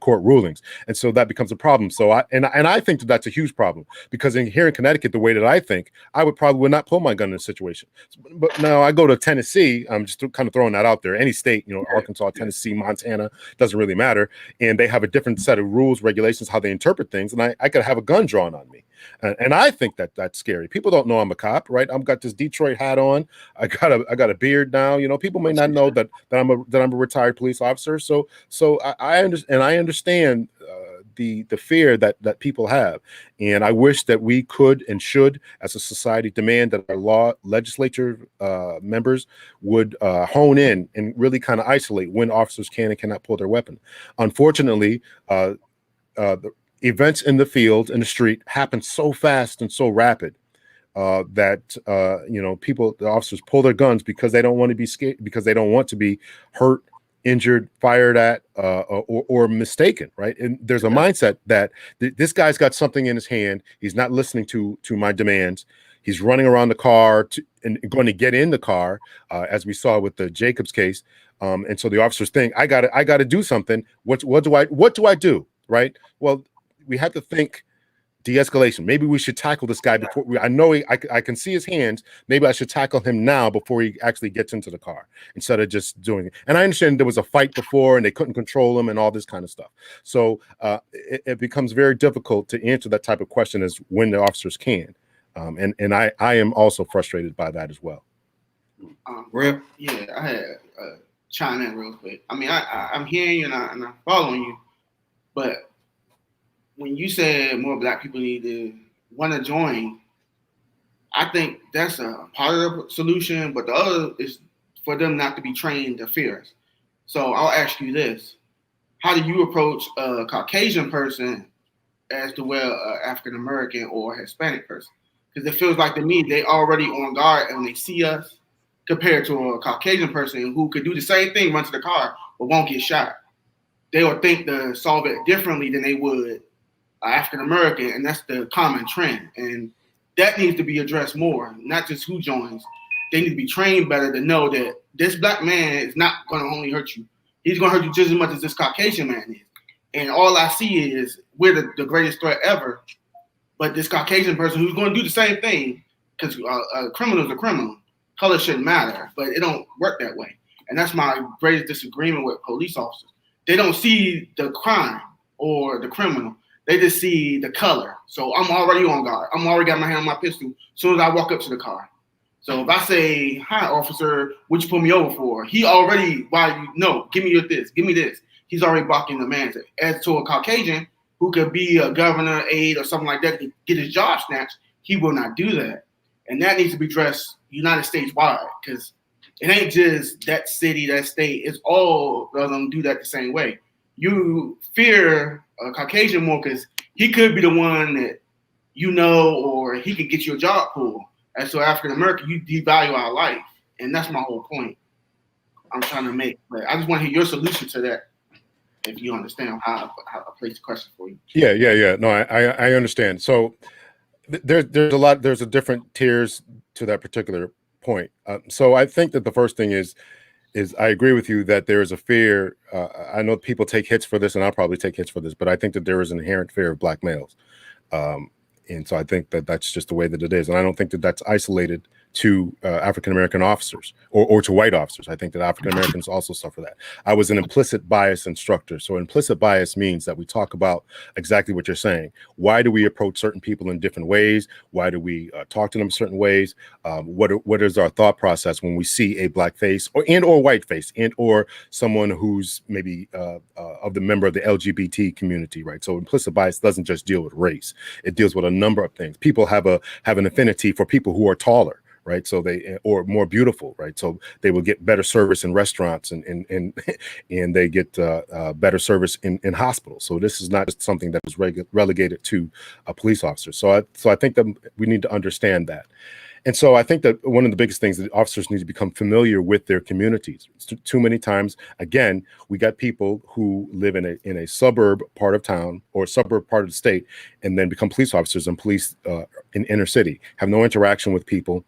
court rulings, and so that becomes a problem. So I think that's a huge problem, because here in Connecticut, the way that I think, I would not pull my gun in a situation. But now I go to Tennessee. I'm just kind of throwing that out there. Any state, Arkansas, Tennessee, Montana, doesn't really matter, and they have a different set of rules, regulations, how they interpret things, and I could have a gun drawn on me, and I think that's scary. People don't know I'm a cop, right? right? I've got this Detroit hat on. I got a beard now. You know, people may not know that I'm a retired police officer. So I understand the fear that people have, and I wish that we could and should, as a society, demand that our legislature members would hone in and really kind of isolate when officers can and cannot pull their weapon. Unfortunately, the events in the field, in the street, happen so fast and so rapid that the officers pull their guns because they don't want to be scared, because they don't want to be hurt, injured, fired at, or mistaken, right? And there's a mindset that this guy's got something in his hand. He's not listening to my demands. He's running around the car and going to get in the car, as we saw with the Jacobs case. And so the officers think, I got to do something. What do I do? Right? Well, we have to think de-escalation. Maybe we should tackle this guy before I know I can see his hands. Maybe I should tackle him now before he actually gets into the car, instead of just doing it. And I understand there was a fight before and they couldn't control him and all this kind of stuff. So it becomes very difficult to answer that type of question as when the officers can. And I am also frustrated by that as well. Real? Yeah, I had chime in real quick. I mean, I'm hearing you and I'm following you, but when you said more Black people need to want to join, I think that's a part of the solution, but the other is for them not to be trained to fear us. So I'll ask you this. How do you approach a Caucasian person as to well African American or Hispanic person? Because it feels like to me they already on guard and when they see us, compared to a Caucasian person who could do the same thing, run to the car, but won't get shot. They will think to solve it differently than they would African American, and that's the common trend. And that needs to be addressed more, not just who joins. They need to be trained better to know that this Black man is not going to only hurt you. He's going to hurt you just as much as this Caucasian man is. And all I see is we're the greatest threat ever. But this Caucasian person who's going to do the same thing, because a criminal is a criminal. Color shouldn't matter, but it don't work that way. And that's my greatest disagreement with police officers. They don't see the crime or the criminal. They just see the color. So I'm already on guard. I'm already got my hand on my pistol as soon as I walk up to the car. So if I say, hi, officer, what you pull me over for? He already, give me this, give me this. He's already blocking the man. As to a Caucasian who could be a governor, aide, or something like that to get his job snatched, he will not do that. And that needs to be addressed United States wide, because it ain't just that city, that state. It's all of them do that the same way. You fear a Caucasian more because he could be the one that or he could get you a job pulled. As to African American, you devalue our life, and that's my whole point I'm trying to make. But I just want to hear your solution to that, if you understand how I place the question for you. Yeah. No, I understand. So there's a different tiers to that particular point. So I think that the first thing is I agree with you that there is a fear. I know people take hits for this, and I'll probably take hits for this, but I think that there is an inherent fear of Black males. And so I think that that's just the way that it is. And I don't think that that's isolated to African-American officers or to white officers. I think that African-Americans also suffer that. I was an implicit bias instructor. So implicit bias means that we talk about exactly what you're saying. Why do we approach certain people in different ways? Why do we talk to them certain ways? What is our thought process when we see a Black face or white face or someone who's maybe of the member of the LGBT community, right? So implicit bias doesn't just deal with race. It deals with a number of things. People have an affinity for people who are taller, right? So or more beautiful, right? So they will get better service in restaurants and they get better service in hospitals. So this is not just something that is relegated to a police officer. So I think that we need to understand that. And so I think that one of the biggest things that officers need to become familiar with their communities. Too many times, again, we got people who live in a suburb part of town or suburb part of the state and then become police officers and police in inner city, have no interaction with people,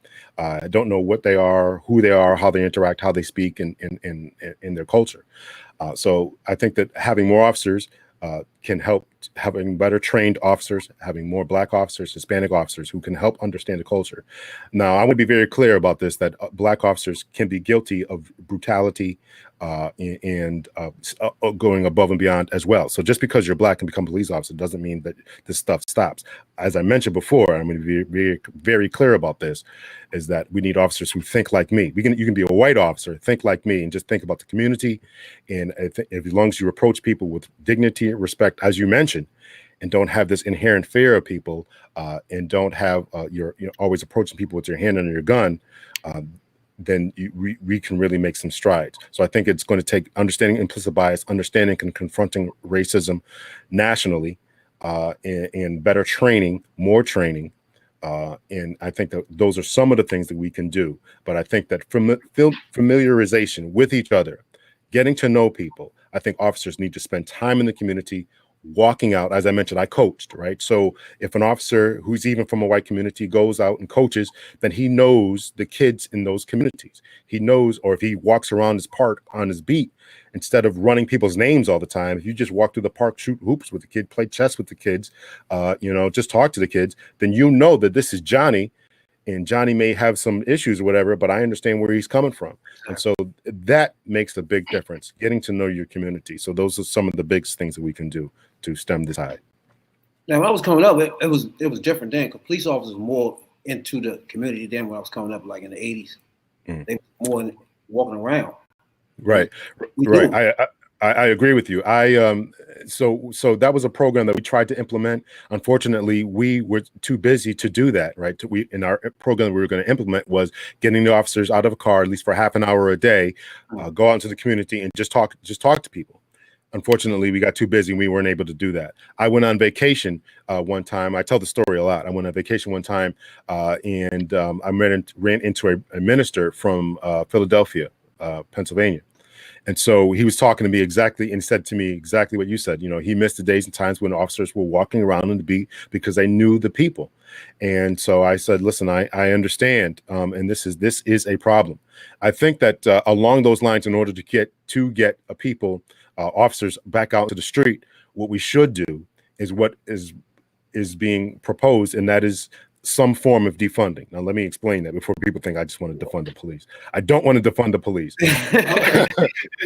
don't know what they are, who they are, how they interact, how they speak in their culture. So I think that having more officers can help having better trained officers, having more Black officers, Hispanic officers who can help understand the culture. Now, I want to be very clear about this, that Black officers can be guilty of brutality and going above and beyond as well. So just because you're Black and become a police officer doesn't mean that this stuff stops. As I mentioned before, I'm going to be very, very clear about this, is that we need officers who think like me. You can be a white officer, think like me, and just think about the community. And as long as you approach people with dignity and respect, as you mentioned, and don't have this inherent fear of people, and don't have you're always approaching people with your hand under your gun, then we can really make some strides. So I think it's going to take understanding implicit bias, understanding and confronting racism nationally, and better training, more training. And I think that those are some of the things that we can do. But I think that familiarization with each other, getting to know people, I think officers need to spend time in the community, walking out. As I mentioned, I coached, right? So if an officer who's even from a white community goes out and coaches, then he knows the kids in those communities. He knows, or if he walks around his park on his beat, instead of running people's names all the time, if you just walk through the park, shoot hoops with the kid, play chess with the kids, just talk to the kids, then you know that this is Johnny, and Johnny may have some issues or whatever, but I understand where he's coming from. And so that makes a big difference, getting to know your community. So those are some of the big things that we can do to stem this tide. Now, when I was coming up, it was different then, because police officers were more into the community than when I was coming up, like in the 80s. They were more walking around. Right. I agree with you. So that was a program that we tried to implement. Unfortunately, we were too busy to do that, right? In our program we were going to implement was getting the officers out of a car, at least for half an hour a day, go out into the community and just talk to people. Unfortunately, we got too busy and we weren't able to do that. I went on vacation one time. I tell the story a lot. I went on vacation one time and I ran into a minister from Philadelphia, Pennsylvania. And so he was talking to me and said to me exactly what you said. He missed the days and times when officers were walking around on the beat because they knew the people. And so I said, listen, I understand. And this is a problem. I think that along those lines, in order to get people, officers back out to the street, what we should do is what is being proposed, and that is some form of defunding. Now, let me explain that before people think I just want to defund the police. I don't want to defund the police.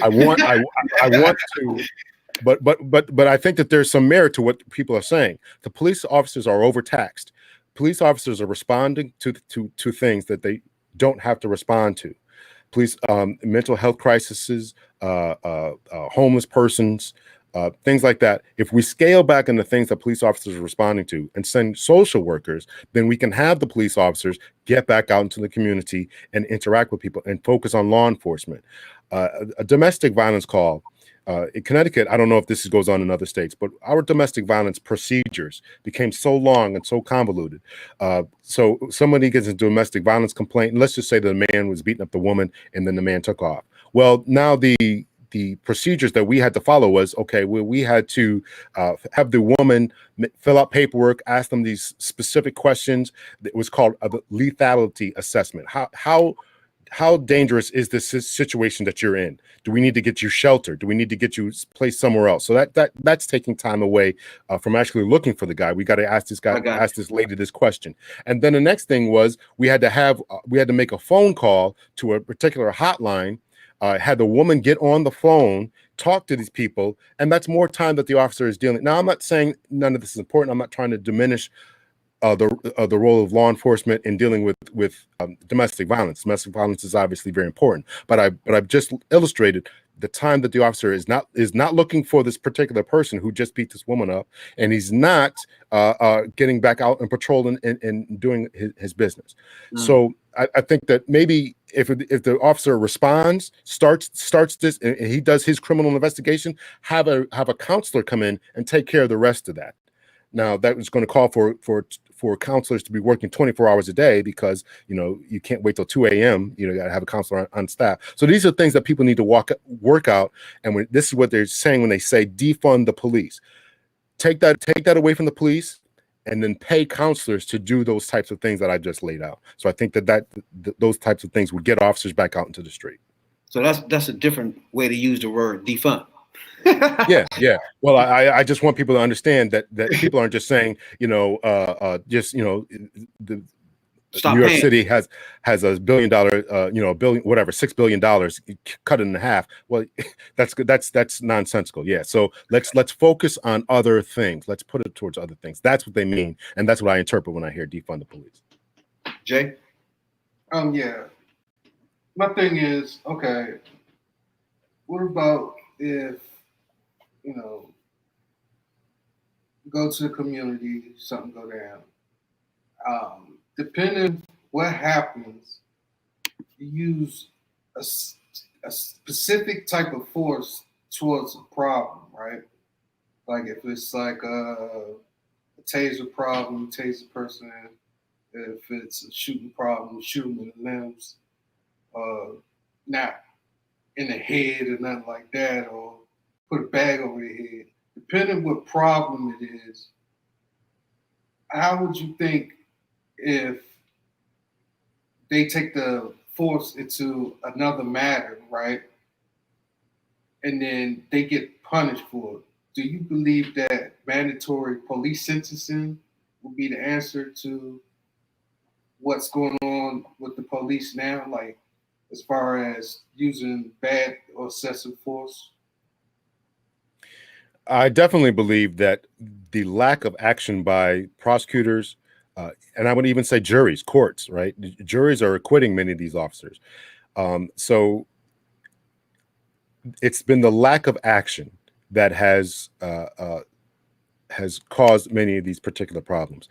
I want to, but I think that there's some merit to what people are saying. The police officers are overtaxed. Police officers are responding to things that they don't have to respond to. Police, mental health crises, homeless persons, things like that. If we scale back on the things that police officers are responding to and send social workers, then we can have the police officers get back out into the community and interact with people and focus on law enforcement. A domestic violence call. In Connecticut, I don't know if this goes on in other states, but our domestic violence procedures became so long and so convoluted. So somebody gets a domestic violence complaint, and let's just say the man was beating up the woman and then the man took off. Well, now the procedures that we had to follow was, okay, well, we had to have the woman fill out paperwork, ask them these specific questions. It was called a lethality assessment. How dangerous is this situation that you're in? Do we need to get you sheltered? Do we need to get you placed somewhere else? So that's taking time away from actually looking for the guy. We got to ask this lady this question. And then the next thing was we had to make a phone call to a particular hotline, had the woman get on the phone, talk to these people, and that's more time that the officer is dealing. Now, I'm not saying none of this is important. I'm not trying to diminish the role of law enforcement in dealing with domestic violence. Domestic violence is obviously very important, but I've just illustrated the time that the officer is not looking for this particular person who just beat this woman up, and he's not getting back out and patrolling and doing his business. So I think that maybe if the officer responds, starts this, and he does his criminal investigation, have a counselor come in and take care of the rest of that. Now, that was going to call for counselors to be working 24 hours a day because, you can't wait till 2 a.m. You got to have a counselor on staff. So these are things that people need to work out. And this is what they're saying when they say defund the police. Take that away from the police and then pay counselors to do those types of things that I just laid out. So I think that those types of things would get officers back out into the street. So that's a different way to use the word defund. Yeah. Well, I just want people to understand that people aren't just saying, just the Stop New York paying. City has $1 billion, $6 billion, cut it in half. Well, that's good. That's nonsensical. Yeah. So let's focus on other things. Let's put it towards other things. That's what they mean, and that's what I interpret when I hear defund the police. Jay? Yeah. My thing is, okay, what about if, go to the community, something go down. Depending what happens, you use a specific type of force towards a problem, right? Like if it's like a taser problem, tase the person. If it's a shooting problem, shoot them in the limbs. Not in the head or nothing like that, or put a bag over your head. Depending what problem it is, how would you think if they take the force into another matter, right? And then they get punished for it. Do you believe that mandatory police sentencing will be the answer to what's going on with the police now? Like, as far as using bad or excessive force? I definitely believe that the lack of action by prosecutors, and I would even say juries, courts, right? Juries are acquitting many of these officers. So it's been the lack of action that has caused many of these particular problems.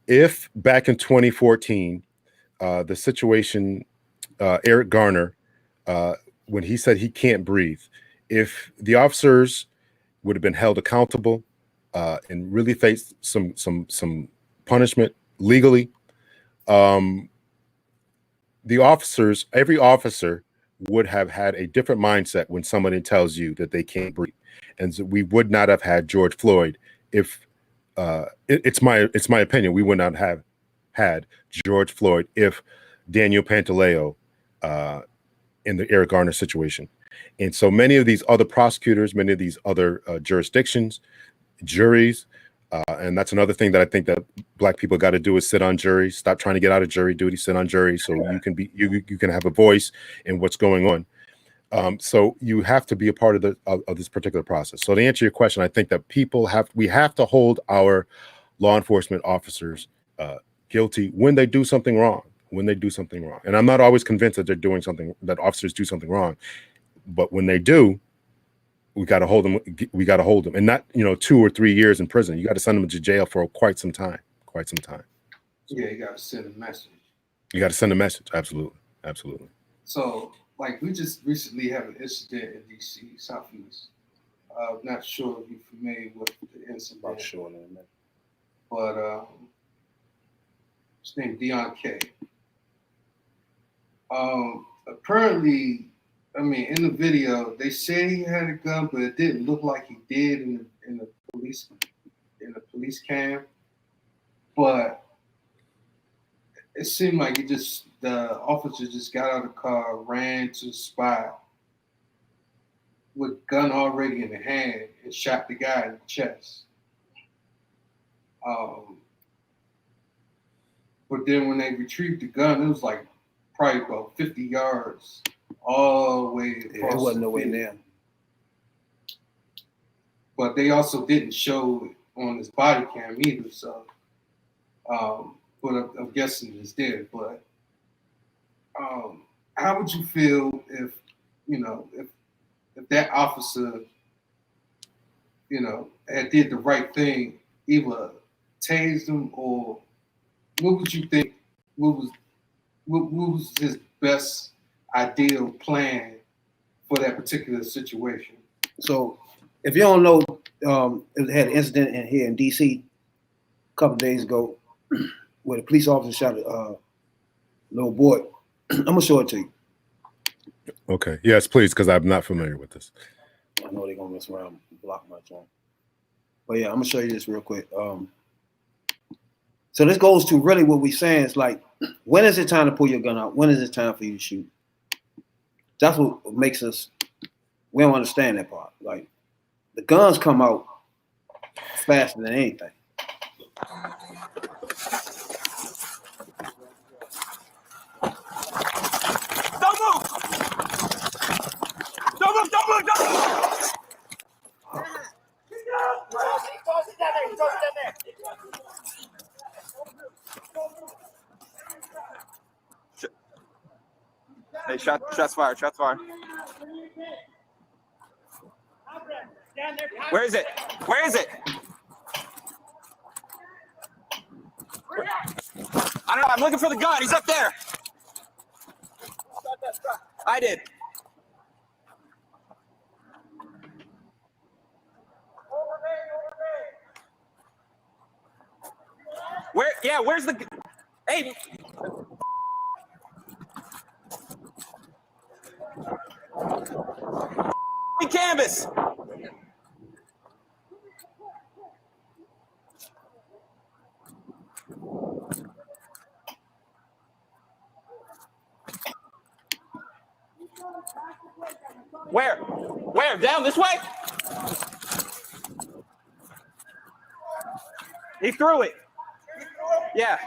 If back in 2014, the situation, Eric Garner, when he said he can't breathe, if the officers would have been held accountable and really faced some punishment legally, the officers, every officer would have had a different mindset when somebody tells you that they can't breathe. And so we would not have had George Floyd if it's my opinion, we would not have had George Floyd if Daniel Pantaleo in the Eric Garner situation. And so many of these other prosecutors, many of these other jurisdictions, juries, and that's another thing that I think that Black people got to do is sit on juries, stop trying to get out of jury duty, sit on juries so you can have a voice in what's going on. So you have to be a part of this particular process. So to answer your question, I think that we have to hold our law enforcement officers guilty when they do something wrong. And I'm not always convinced that officers do something wrong, but when they do, we got to hold them. And not 2 or 3 years in prison. You got to send them to jail for quite some time. Yeah, you got to send a message. You got to send a message. Absolutely. So, like, we just recently had an incident in DC, Southeast. I'm not sure if you're familiar with the incident. I'm sure in a minute. But his name Deon K. Apparently, in the video, they say he had a gun, but it didn't look like he did in the police cam. But it seemed like the officer just got out of the car, ran to the spot with gun already in the hand and shot the guy in the chest. But then when they retrieved the gun, it was like probably about 50 yards all the way across. Yeah, it wasn't nowhere near. But they also didn't show it on his body cam either, so but I'm guessing it's there. But how would you feel if that officer had did the right thing, either tased him, or what would you think? What was his best ideal plan for that particular situation? So, if you don't know, it had an incident here in DC a couple of days ago where the police officer shot a little boy. I'm gonna show it to you. Okay. Yes, please, because I'm not familiar with this. I know they're gonna mess around and block my phone. But yeah, I'm gonna show you this real quick. So this goes to really what we're saying. It's like, when is it time to pull your gun out? When is it time for you to shoot? That's what makes us, we don't understand that part. Like, the guns come out faster than anything. Hey, shots fired. Shots fired. Where is it? Where is it? I don't know. I'm looking for the gun. He's up there. I did. Where? Yeah. Where's the? Hey. Canvas. Where? Where? Down this way? He threw it. Yeah.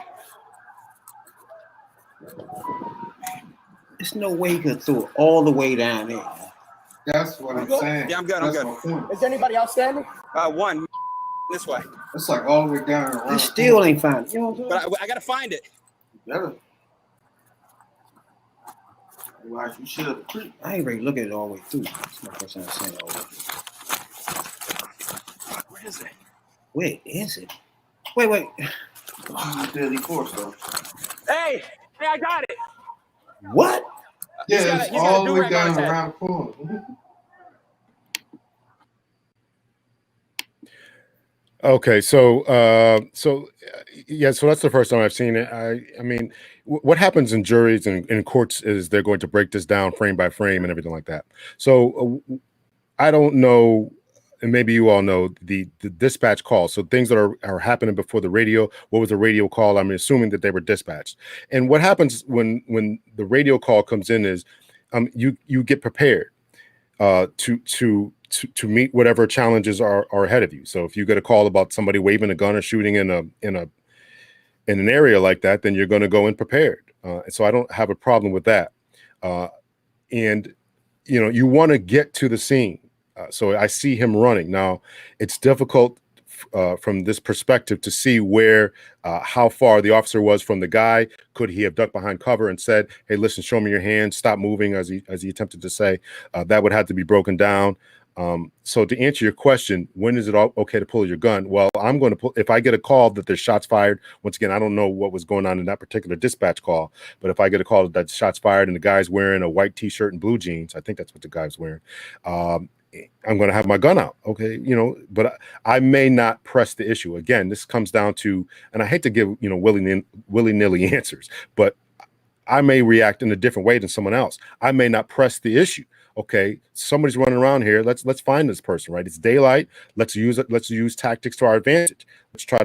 There's no way he could throw it all the way down there. That's what I'm saying. Yeah, I'm good. I'm good. Is anybody outstanding? One. This way. It's like all the way down around. He still ain't found it. You know what I'm saying? But I gotta find it. Yeah. Why you should have. I ain't ready to look at it all the way through. It's my first time seeing it all the way through. Where is it? Where is it? Wait. Deadly force though. Hey, I got it. What? Yeah, it's all the way do-rag down on his head. around the corner. Okay, so yeah, so that's the first time I've seen it. I mean, what happens in juries and in courts is they're going to break this down frame by frame and everything like that. So I don't know, and maybe you all know the dispatch call. So things that are happening before the radio. What was the radio call? I'm assuming that they were dispatched. And what happens when the radio call comes in is you get prepared to meet whatever challenges are ahead of you. So if you get a call about somebody waving a gun or shooting in an area like that, then you're going to go in prepared. And so I don't have a problem with that. And you know, you want to get to the scene. So I see him running. Now it's difficult from this perspective to see where how far the officer was from the guy. Could he have ducked behind cover and said, "Hey, listen, show me your hand, stop moving," as he attempted to say? That would have to be broken down. So to answer your question, when is it okay to pull your gun? Well, I'm going to pull if I get a call that there's shots fired. Once again, I don't know what was going on in that particular dispatch call, but if I get a call that shots fired and the guy's wearing a white t-shirt and blue jeans, I think that's what the guy's wearing. I'm going to have my gun out. Okay. You know, but I may not press the issue. Again, this comes down to, and I hate to give, you know, willy-nilly answers, but I may react in a different way than someone else. I may not press the issue. Okay, somebody's running around here. Let's find this person, right? It's daylight. Let's use it. Let's use tactics to our advantage. Let's try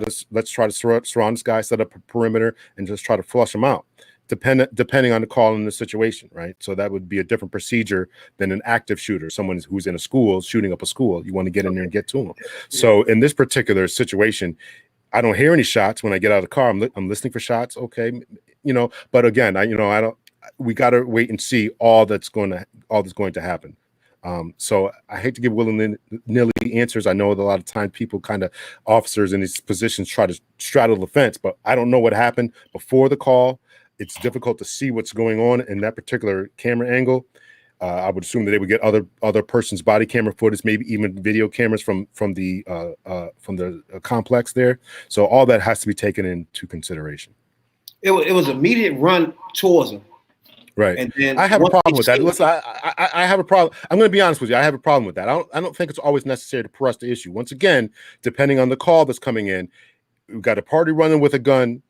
to surround this guy, set up a perimeter, and just try to flush him out. Depending on the call and the situation, right? So that would be a different procedure than an active shooter, someone who's in a school shooting up a school. You want to get in there and get to them. So in this particular situation, I don't hear any shots when I get out of the car. I'm listening for shots. Okay, you know, but again, I don't. We got to wait and see all that's going to happen. So I hate to give willy-nilly answers. I know that a lot of times people officers in these positions try to straddle the fence, but I don't know what happened before the call. It's difficult to see what's going on in that particular camera angle. I would assume that they would get other person's body camera footage, maybe even video cameras from the complex there. So all that has to be taken into consideration. It was immediate run towards him. Right. And then I have a problem with that. Listen, I have a problem. I'm going to be honest with you. I have a problem with that. I don't think it's always necessary to press the issue. Once again, depending on the call that's coming in, we've got a party running with a gun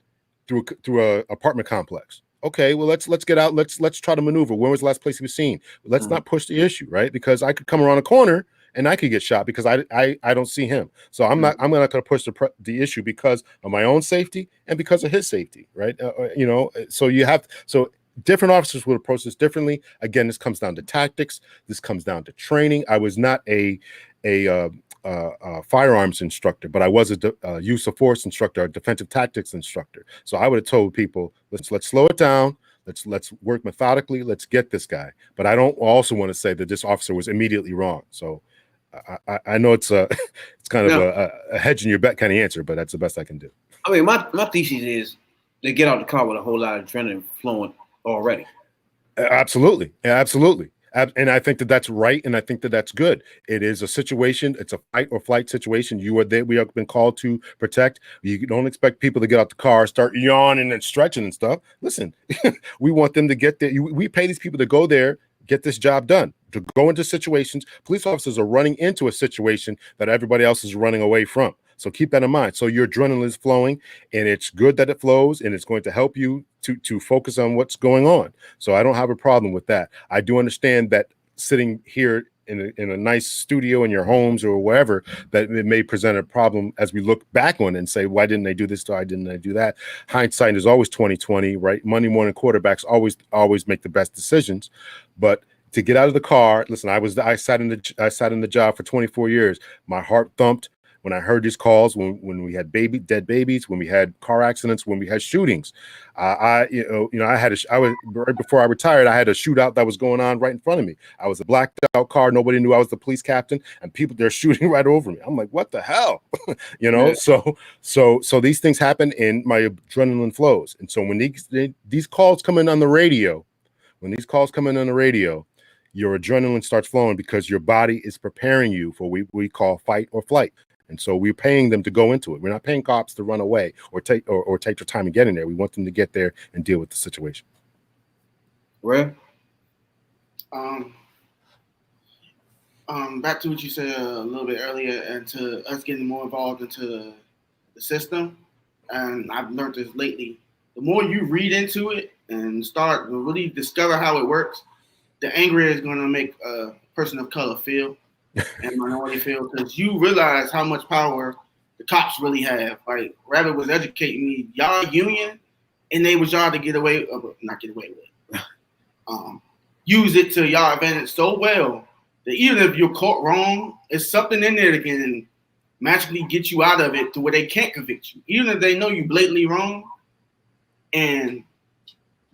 through a apartment complex. Okay, well let's get out. Let's try to maneuver. When was the last place he was seen? Let's not push the issue, right? Because I could come around a corner and I could get shot because I don't see him. So I'm not going to push the issue because of my own safety and because of his safety, right? You know, so different officers would approach this differently. Again, this comes down to tactics. This comes down to training. I was not a firearms instructor, but I was a use of force instructor, a defensive tactics instructor. So I would have told people, let's slow it down. Let's work methodically. Let's get this guy. But I don't also want to say that this officer was immediately wrong. So I know it's kind of a hedge in your bet kind of answer, but that's the best I can do. I mean, my thesis is they get out the car with a whole lot of adrenaline flowing already. Absolutely. Absolutely. And I think that that's right. And I think that that's good. It is a situation. It's a fight or flight situation. You are there. We have been called to protect. You don't expect people to get out the car, start yawning and stretching and stuff. Listen, we want them to get there. We pay these people to go there, get this job done, to go into situations. Police officers are running into a situation that everybody else is running away from. So keep that in mind. So your adrenaline is flowing, and it's good that it flows, and it's going to help you to focus on what's going on. So I don't have a problem with that. I do understand that sitting here in a nice studio in your homes or wherever, that it may present a problem as we look back on it and say, why didn't they do this? Why didn't they do that? Hindsight is always 20/20, right? Monday morning quarterbacks always make the best decisions. But to get out of the car, listen, I sat in the job for 24 years. My heart thumped when I heard these calls, when we had dead babies, when we had car accidents, when we had shootings. I was right before I retired, I had a shootout that was going on right in front of me. I was a blacked out car. Nobody knew I was the police captain, and they're shooting right over me. I'm like, what the hell? Yeah. So these things happen, and my adrenaline flows. And so when these calls come in on the radio, your adrenaline starts flowing because your body is preparing you for what we call fight or flight. And so we're paying them to go into it. We're not paying cops to run away or take their time in getting there. We want them to get there and deal with the situation. Well, back to what you said a little bit earlier, and to us getting more involved into the system. And I've learned this lately. The more you read into it and start to really discover how it works, the angrier it's going to make a person of color feel and minority feel, because you realize how much power the cops really have. Like Rabbit was educating me, y'all union, and they was y'all to use it to y'all advantage so well that even if you're caught wrong, it's something in there that can magically get you out of it to where they can't convict you, even if they know you blatantly wrong. And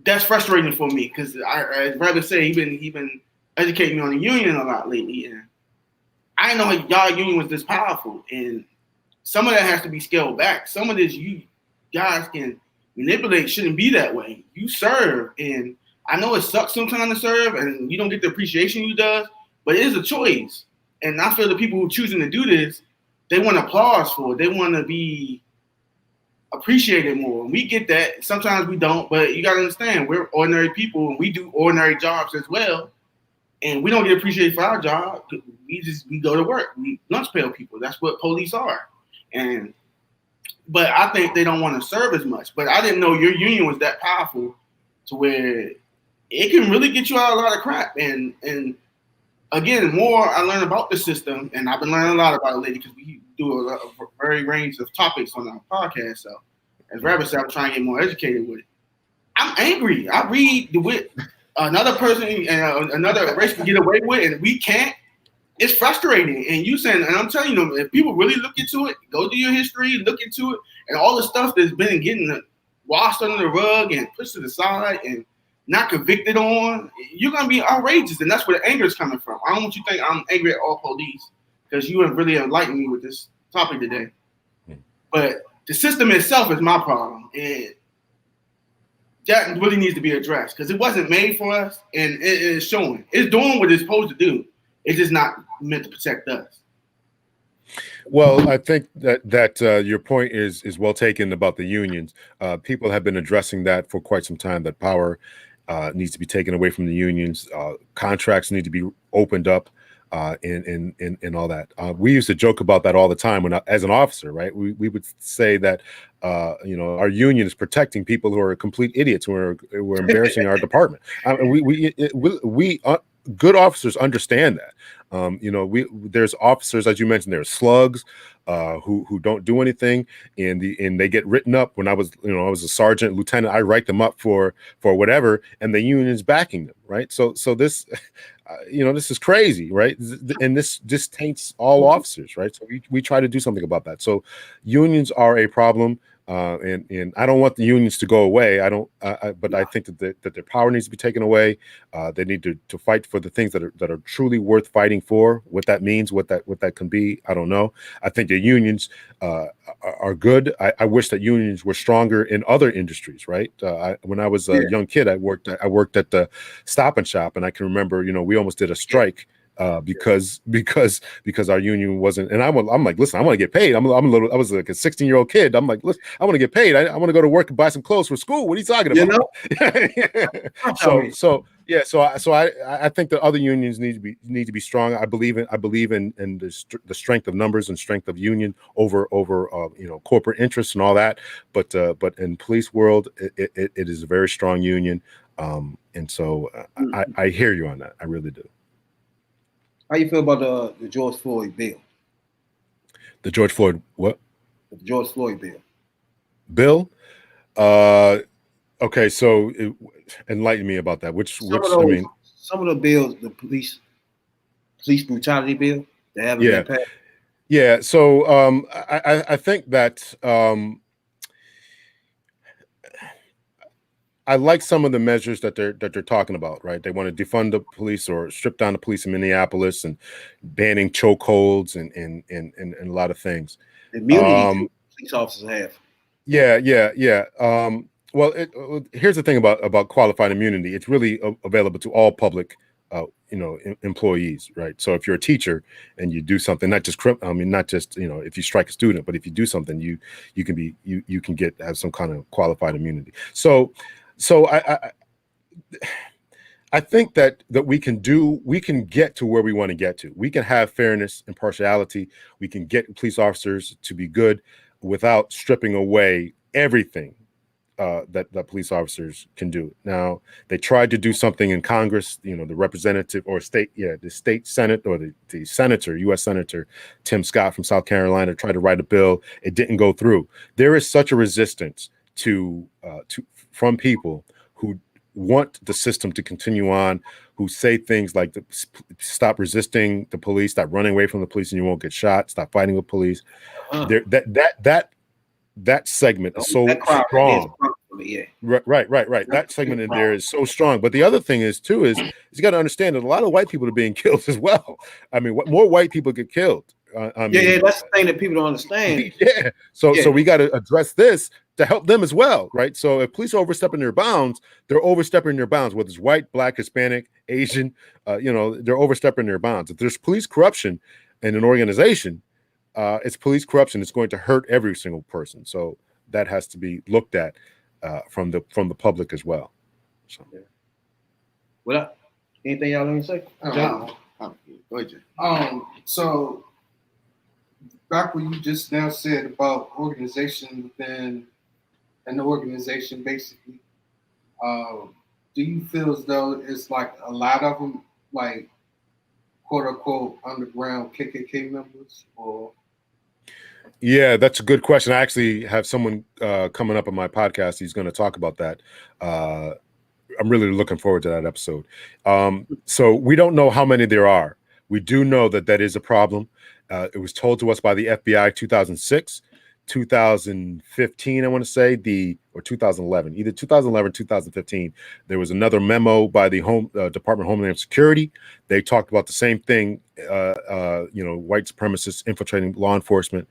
that's frustrating for me, because as Rabbit said, he been educating me on the union a lot lately, and I didn't know y'all union was this powerful. And some of that has to be scaled back. Some of this you guys can manipulate shouldn't be that way. You serve, and I know it sucks sometimes to serve, and you don't get the appreciation you does, but it is a choice. And I feel the people who are choosing to do this, they want applause for it. They want to be appreciated more. We get that. Sometimes we don't, but you got to understand, we're ordinary people, and we do ordinary jobs as well. And we don't get appreciated for our job. We go to work. We lunch pail people. That's what police are. But I think they don't want to serve as much. But I didn't know your union was that powerful to where it can really get you out of a lot of crap. And again, the more I learn about the system, and I've been learning a lot about it lately because we do a very range of topics on our podcast. So as Rabbit said, I'm trying to get more educated with it. I'm angry. I read what another person and another race can get away with, and we can't. It's frustrating. And I'm telling you, if people really look into it, go do your history, look into it, and all the stuff that's been getting washed under the rug and pushed to the side and not convicted on, you're going to be outrageous. And that's where the anger is coming from. I don't want you to think I'm angry at all police, because you have really enlightened me with this topic today. But the system itself is my problem. And that really needs to be addressed, because it wasn't made for us, and it is showing. It's doing what it's supposed to do. It's just not meant to protect us. Well, I think that your point is well taken about the unions. People have been addressing that for quite some time, that power needs to be taken away from the unions. Contracts need to be opened up, and all that. We used to joke about that all the time as an officer, right? We would say that our union is protecting people who are complete idiots, who are embarrassing our department. We good officers understand that. There's officers, as you mentioned, there's slugs who don't do anything, and they get written up. When I was a sergeant, lieutenant, I write them up for whatever, and the union's backing them, right? So this, this is crazy, right? And this taints all officers, right? So we try to do something about that. So unions are a problem. And I don't want the unions to go away. But I think that their power needs to be taken away. They need to fight for the things that are truly worth fighting for. What that means, what that can be, I don't know. I think the unions are good. I wish that unions were stronger in other industries, right? When I was a young kid, I worked at the Stop and Shop, and I can remember, we almost did a strike. Because our union wasn't, and I'm like, listen, I want to get paid. I was like a 16-year-old kid. I'm like, listen, I want to get paid. I want to go to work and buy some clothes for school. What are you talking about? So I think that other unions need to be strong. I believe in the strength of numbers and strength of union over corporate interests and all that. But in police world, it is a very strong union. And so I hear you on that. I really do. How you feel about the George Floyd bill? The George Floyd what? The George Floyd bill. Bill? Okay, so enlighten me about that. Some of the bills, the police brutality bill, they haven't been passed. Yeah. So I think that I like some of the measures that they're talking about, right? They want to defund the police or strip down the police in Minneapolis and banning chokeholds and a lot of things. The immunity police officers have. Yeah. Well, here's the thing about qualified immunity. It's really available to all public, employees, right? So if you're a teacher and you do something, not just if you strike a student, but if you do something, you can have some kind of qualified immunity. So I think that we can get to where we want to get to. We can have fairness, impartiality. We can get police officers to be good without stripping away everything that police officers can do. Now, they tried to do something in Congress, the representative or the state Senate or the senator, U.S. Senator Tim Scott from South Carolina tried to write a bill. It didn't go through. There is such a resistance from people who want the system to continue on, who say things like stop resisting the police, stop running away from the police and you won't get shot, stop fighting with police. That segment is so strong. Right. That segment in there is so strong. But the other thing is you got to understand that a lot of white people are being killed as well. I mean, more white people get killed. That's the thing that people don't understand. So we got to address this to help them as well, right? So if police are overstepping their bounds, they're overstepping their bounds, whether it's white, black, Hispanic, Asian, they're overstepping their bounds. If there's police corruption in an organization, it's police corruption. It's going to hurt every single person. So that has to be looked at from the public as well. So. What? Anything y'all want to say? Go ahead. So back what you just now said about organization within an organization, basically, do you feel as though it's like a lot of them, like quote unquote underground KKK members, or? Yeah, that's a good question. I actually have someone coming up on my podcast. He's going to talk about that. I'm really looking forward to that episode. So we don't know how many there are. We do know that is a problem. It was told to us by the FBI 2006, 2015, I want to say, or 2011, either 2011 or 2015. There was another memo by the Department of Homeland Security. They talked about the same thing, white supremacists infiltrating law enforcement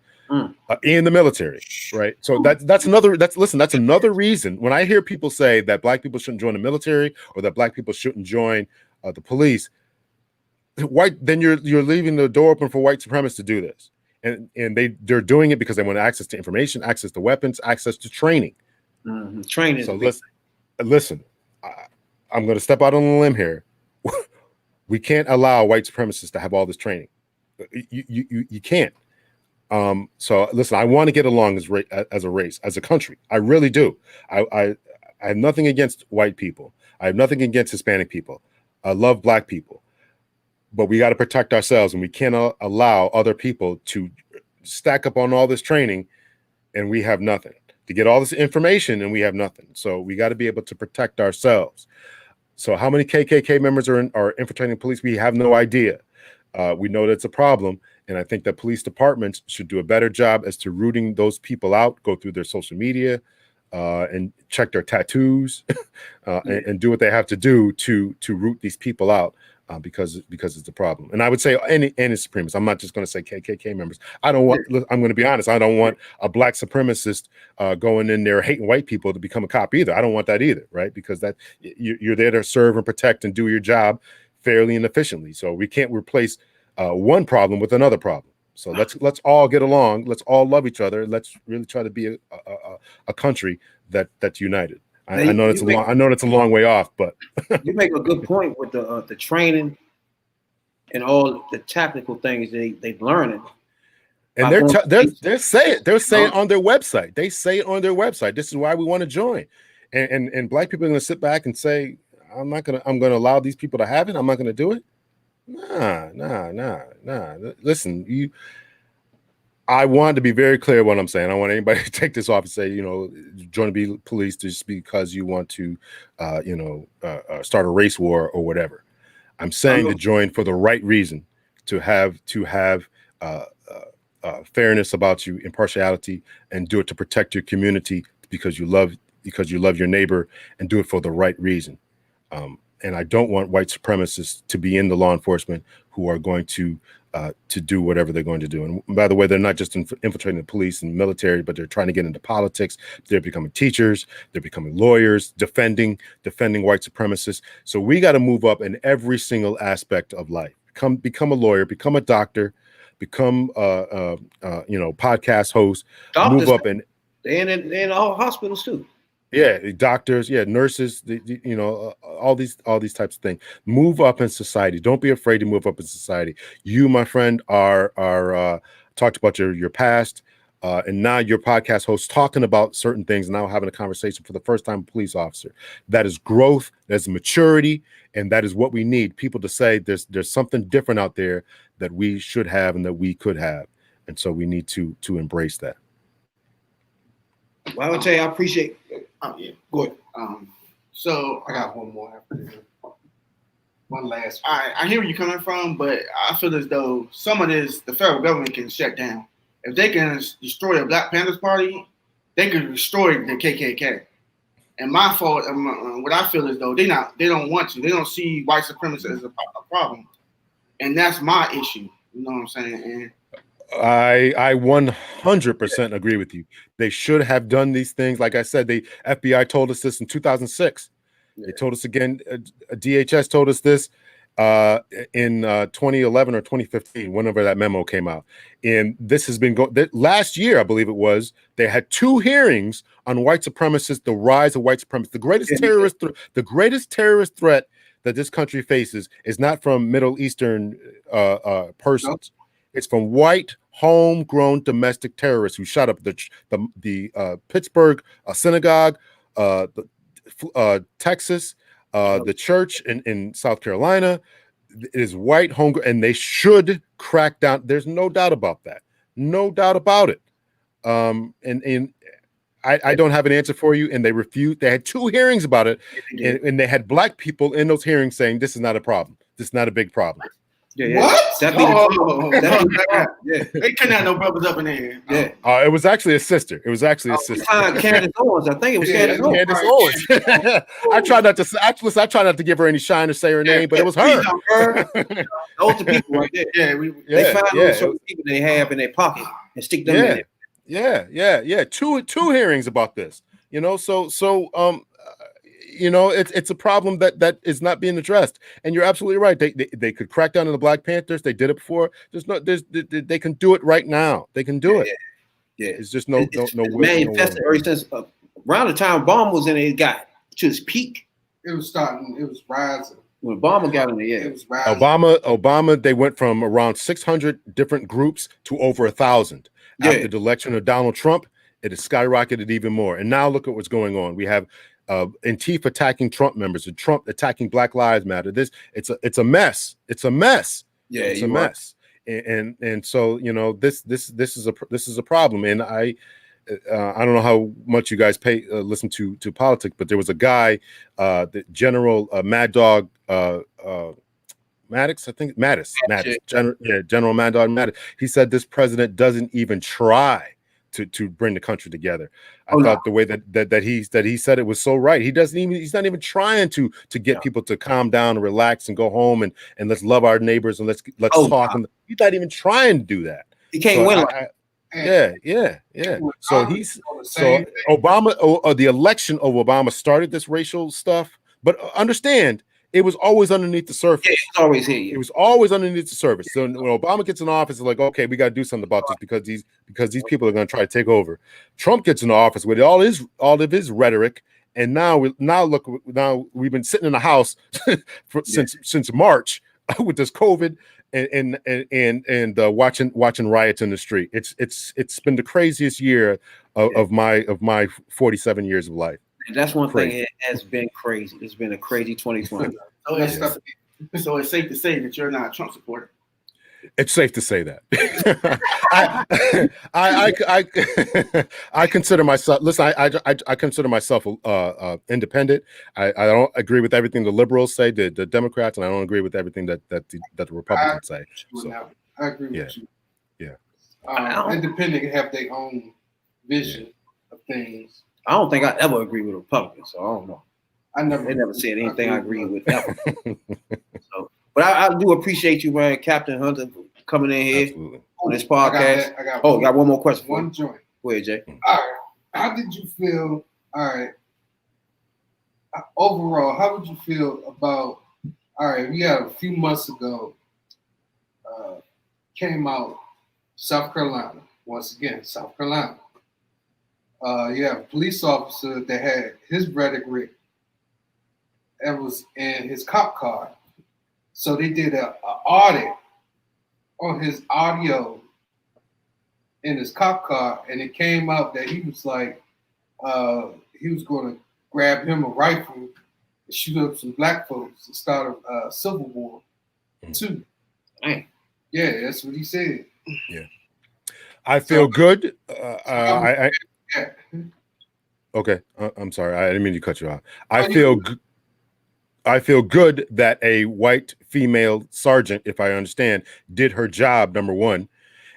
in the military, right? So that's another reason. When I hear people say that black people shouldn't join the military or that black people shouldn't join the police, then you're leaving the door open for white supremacists to do this. And they're doing it because they want access to information, access to weapons, access to training. Mm-hmm. Training. So listen, I'm going to step out on a limb here. We can't allow white supremacists to have all this training. You can't. So listen, I want to get along as a race, as a country. I really do. I have nothing against white people. I have nothing against Hispanic people. I love black people. But we got to protect ourselves, and we cannot allow other people to stack up on all this training and we have nothing, to get all this information and we have nothing. So we got to be able to protect ourselves. So how many KKK members are infiltrating police? We have no idea. We know that's a problem, and I think that police departments should do a better job as to rooting those people out. Go through their social media and check their tattoos, and do what they have to do to root these people out. Because it's a problem. And I would say any supremacists. I'm not just going to say KKK members. I'm going to be honest. I don't want a black supremacist going in there hating white people to become a cop either. I don't want that either, right? Because that you're there to serve and protect and do your job fairly and efficiently. So we can't replace one problem with another problem. So let's all get along. Let's all love each other. Let's really try to be a country that's united. I know it's a long way off, but you make a good point with the training and all the technical things they've learning. And they're saying on their website. They say on their website, this is why we want to join. And black people are going to sit back and say, I'm going to allow these people to have it. I'm not going to do it. Nah. Listen, I want to be very clear what I'm saying. I want anybody to take this off and say, join the police just because you want to, start a race war or whatever. I'm saying to join for the right reason, to have fairness about you, impartiality, and do it to protect your community because you love your neighbor, and do it for the right reason. And I don't want white supremacists to be in the law enforcement who are going to do whatever they're going to do. And by the way, they're not just infiltrating the police and military, but they're trying to get into politics. They're becoming teachers. They're becoming lawyers, defending white supremacists. So we got to move up in every single aspect of life. Become a lawyer, become a doctor, become podcast host. Doctors, move up they're in all hospitals too. Yeah, doctors, nurses, all these types of things. Move up in society. Don't be afraid to move up in society. You, my friend, are talked about your past, and now your podcast host talking about certain things, now having a conversation for the first time with a police officer. That is growth, that's maturity, and that is what we need. People to say there's something different out there that we should have and that we could have. And so we need to embrace that. Well, I would tell you, I appreciate. Oh yeah, go ahead. So I got one more after this. One last one. I hear where you're coming from, but I feel as though some of this the federal government can shut down. If they can destroy the Black Panthers Party, they can destroy the KKK. And my fault, what I feel is though they don't want to. They don't see white supremacy as a problem, and that's my issue. You know what I'm saying? And I 100% agree with you. They should have done these things. Like I said, the FBI told us this in 2006. They told us again. DHS told us this in 2011 or 2015, whenever that memo came out. And this has been going. Last year, I believe it was, they had 2 hearings on white supremacists, the rise of white supremacists. The greatest terrorist threat that this country faces is not from Middle Eastern persons. It's from white, homegrown domestic terrorists who shot up the Pittsburgh synagogue, Texas, the church in South Carolina. It is white, homegrown, and they should crack down. There's no doubt about that. No doubt about it. And I don't have an answer for you. And they refused. They had 2 hearings about it, and they had black people in those hearings saying this is not a problem. This is not a big problem. Yeah. What? That'd be yeah. They couldn't have no brothers up in there. Yeah. It was actually a sister. It was actually a sister. Candace Owens. I think it was Candace Owens. I try not to give her any shine or say her name, but it was her. Those are people right there. They find those certain people they have in their pocket and stick them in there. Yeah. Two hearings about this. It's a problem that is not being addressed. And you're absolutely right. They could crack down on the Black Panthers. They did it before. They can do it right now. They can do it. Yeah. It's just no manifested ever since around the time Obama was in it, it got to its peak. It was rising. When Obama got in there, it was rising. Obama, they went from around 600 different groups to over 1,000. After the election of Donald Trump, it has skyrocketed even more. And now look at what's going on. We have Antifa attacking Trump members, and Trump attacking Black Lives Matter. It's a mess. It's a mess. Yeah, it's a mess. And so this is a problem. And I don't know how much you guys listen to politics, but there was a guy, the General Mad Dog Maddox, I think Mattis, General Mad Dog Mattis. He said this president doesn't even try to bring the country together. I thought the way that he said it was so right. He's not even trying to get people to calm down and relax and go home and let's love our neighbors and let's talk. And he's not even trying to do that. He can't win. Yeah. So Obama, the election of Obama started this racial stuff, but understand it was always underneath the surface. Yeah, it was always here. Yeah. It was always underneath the surface. So when Obama gets in office, it's like, okay, we got to do something about this because these people are going to try to take over. Trump gets in office with all of his rhetoric, and now we've been sitting in the house since March with this COVID and watching riots in the street. It's been the craziest year of my 47 years of life. And that's one thing. It has been crazy. It's been a crazy 2020. So it's safe to say that you're not a Trump supporter. It's safe to say that. I consider myself. Listen, I consider myself independent. I don't agree with everything the liberals say, the Democrats, and I don't agree with everything that the Republicans say. So, I agree with you. Yeah. Independent have their own vision of things. I don't think I ever agree with Republicans, so I don't know. They never said anything I agree with ever. So, but I do appreciate you, man, Captain Hunter, coming in here on this podcast. Got one more question. One joint. Go ahead, Jay. All right. How did you feel? All right. Overall, how would you feel about? All right, we had a few months ago. Came out South Carolina once again. South Carolina. You have a police officer that had his rhetoric that was in his cop car. So they did an audit on his audio in his cop car, and it came out that he was like, he was going to grab him a rifle and shoot up some black folks and start a civil war too. Dang. Yeah, that's what he said. Yeah. I feel good. Okay, I'm sorry. I didn't mean to cut you off. I feel good that a white female sergeant, if I understand, did her job, number one,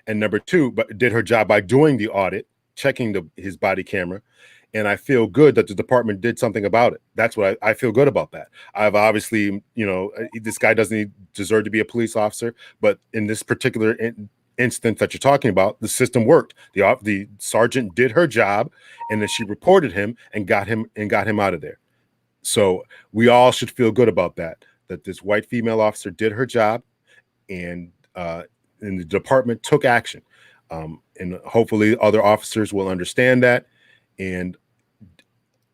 and number two, but did her job by doing the audit, checking his body camera, and I feel good that the department did something about it. That's what I feel good about that. I've obviously, this guy doesn't deserve to be a police officer, but in this particular instance that you're talking about, the system worked. The sergeant did her job, and then she reported him and got him out of there. So we all should feel good about that this white female officer did her job, and the department took action. And hopefully other officers will understand that. And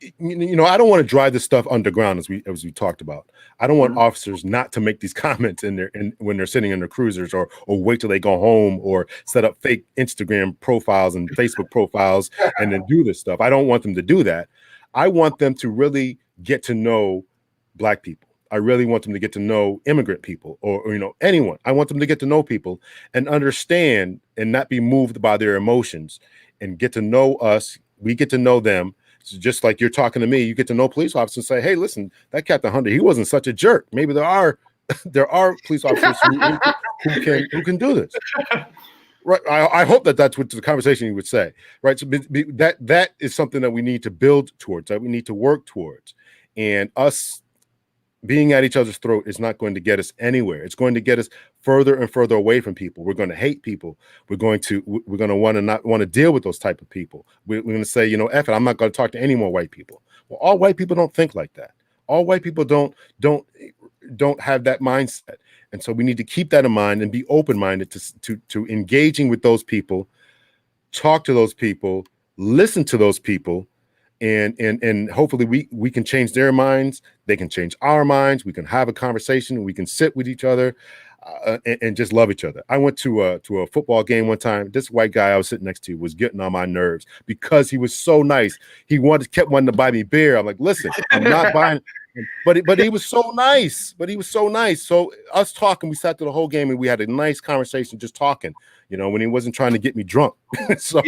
I don't want to drive this stuff underground as we talked about. I don't want officers not to make these comments when they're sitting in their cruisers or wait till they go home or set up fake Instagram profiles and Facebook profiles and then do this stuff. I don't want them to do that. I want them to really get to know Black people. I really want them to get to know immigrant people or anyone. I want them to get to know people and understand and not be moved by their emotions and get to know us. We get to know them. So just like you're talking to me, you get to know police officers and say, hey, listen, that Captain Hunter, he wasn't such a jerk. Maybe there are police officers who can do this. Right. I hope that's what the conversation you would say. Right. So that is something that we need to build towards, that we need to work towards. And us being at each other's throat is not going to get us anywhere. It's going to get us further and further away from people. We're going to hate people. We're going to not want to deal with those type of people. We're going to say, F it, I'm not going to talk to any more white people. Well, all white people don't think like that. All white people don't have that mindset. And so we need to keep that in mind and be open-minded to engaging with those people, talk to those people, listen to those people, and hopefully we can change their minds. They can change our minds. We can have a conversation. We can sit with each other and just love each other. I went to a football game one time. This white guy I was sitting next to was getting on my nerves because he was so nice. He kept wanting to buy me beer. I'm like, listen, I'm not buying But he was so nice. But he was so nice. So us talking, we sat through the whole game and we had a nice conversation just talking. When he wasn't trying to get me drunk. So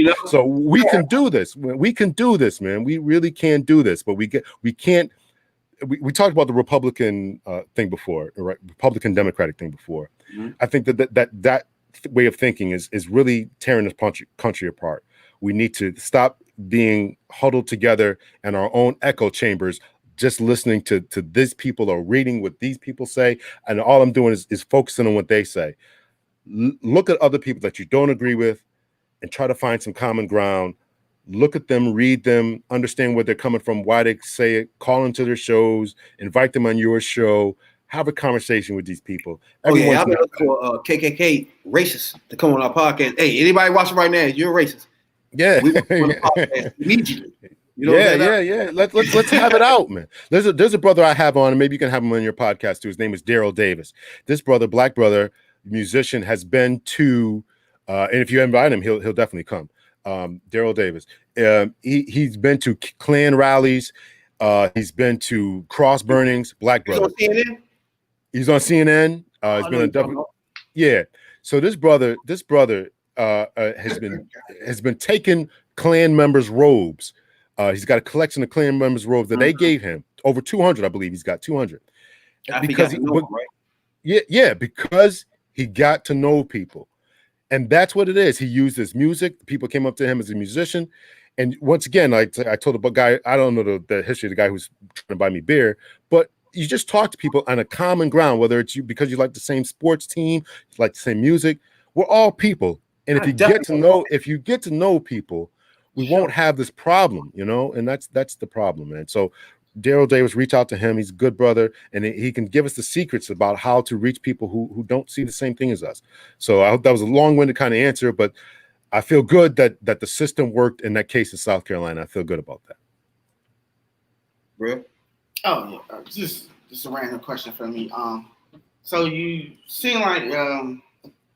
we can do this. We can do this, man. We really can do this. But we can't. We talked about the Republican thing before, right? Republican Democratic thing before. Mm-hmm. I think that way of thinking is really tearing this country apart. We need to stop being huddled together in our own echo chambers, just listening to these people or reading what these people say, and all I'm doing is focusing on what they say. Look at other people that you don't agree with, and try to find some common ground. Look at them, read them, understand where they're coming from, why they say it, call into their shows, invite them on your show, have a conversation with these people. I've been looking for KKK racists to come on our podcast. Hey, anybody watching right now, you're a racist. Yeah. We want the podcast immediately. Yeah. Let's have it out, man. There's a brother I have on, and maybe you can have him on your podcast too. His name is Daryl Davis. This brother, black brother, musician, has been to, and if you invite him, he'll definitely come. Daryl Davis. He's been to Klan rallies. He's been to cross burnings. Black brother. He's on CNN. He's been on yeah. So this brother has been taking Klan members' robes. He's got a collection of Klan members' robes that they gave him. Over 200, I believe. He's got 200. Because because he got to know people. And that's what it is. He used his music. People came up to him as a musician. And once again, I told the guy, I don't know the history of the guy who's trying to buy me beer, but you just talk to people on a common ground, whether it's you because you like the same sports team, you like the same music. We're all people. And if you get to know people, we won't have this problem, and that's the problem, man. So Daryl Davis, reach out to him. He's a good brother, and he can give us the secrets about how to reach people who don't see the same thing as us. So I hope that was a long-winded kind of answer, but I feel good that the system worked in that case in South Carolina. I feel good about that. Bro? Oh, yeah. Just a random question for me. So you seem like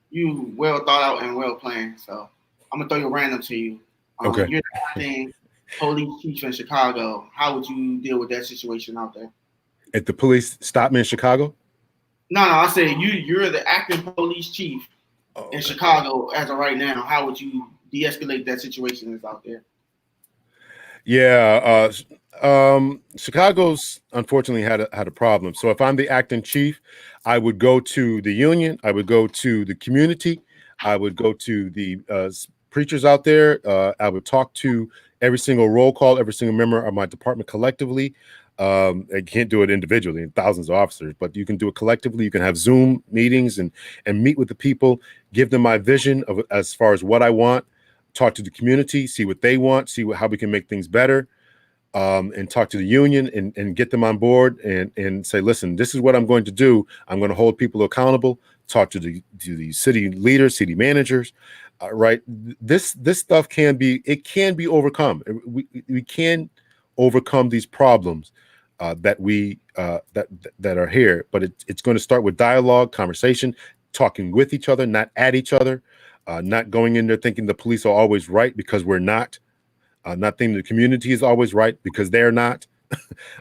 you well thought out and well planned. So I'm gonna throw you random to you. Okay. You're the acting police chief in Chicago. How would you deal with that situation out there? If the police stop me in Chicago? No, I said you're the acting police chief in Chicago as of right now. How would you de-escalate that situation that's out there? Yeah, Chicago's unfortunately had a problem. So if I'm the acting chief, I would go to the union, I would go to the community, I would go to the preachers out there. I would talk to every single roll call, every single member of my department collectively. I can't do it individually, thousands of officers, but you can do it collectively. You can have Zoom meetings and meet with the people, give them my vision of as far as what I want, talk to the community, see what they want, see how we can make things better, and talk to the union and get them on board and say, listen, this is what I'm going to do. I'm going to hold people accountable, talk to the city leaders, city managers, right? This stuff can be overcome. We can overcome these problems that are here, but it's going to start with dialogue, conversation, talking with each other, not at each other, not going in there thinking the police are always right because we're not, not thinking the community is always right because they're not,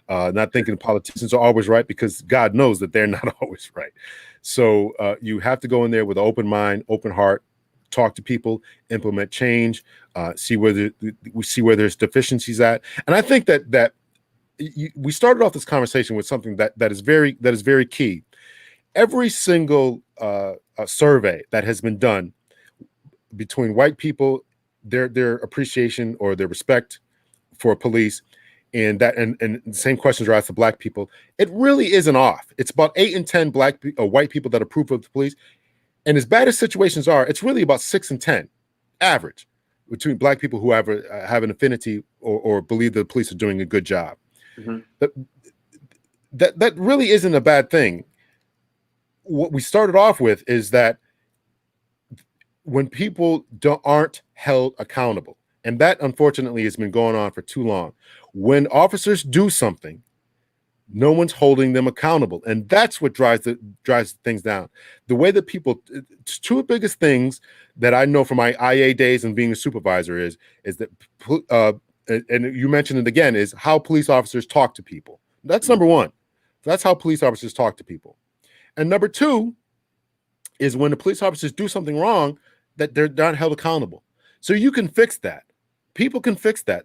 not thinking the politicians are always right because God knows that they're not always right. So you have to go in there with an open mind, open heart, talk to people, implement change, see where there's deficiencies at. And I think that we started off this conversation with something that is very key. Every single survey that has been done between white people, their appreciation or their respect for police, and the same questions are asked to black people, it really isn't off. It's about 8 in 10 white people that approve of the police. And as bad as situations are, it's really about 6 in 10 average between black people who have an affinity or believe the police are doing a good job. Mm-hmm. That really isn't a bad thing. What we started off with is that when people aren't held accountable, and that unfortunately has been going on for too long, when officers do something, no one's holding them accountable, and that's what drives things down. The way that people, two biggest things that I know from my IA days and being a supervisor is that, and you mentioned it again, is how police officers talk to people. That's number one. That's how police officers talk to people. And number two is when the police officers do something wrong, that they're not held accountable. So you can fix that. People can fix that.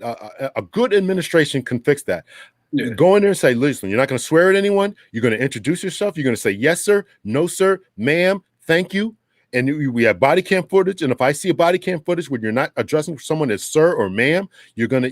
A good administration can fix that. Yeah. Go in there and say, listen, you're not going to swear at anyone. You're going to introduce yourself. You're going to say, yes, sir, no, sir, ma'am, thank you. And we have body cam footage. And if I see a body cam footage where you're not addressing someone as sir or ma'am, you're gonna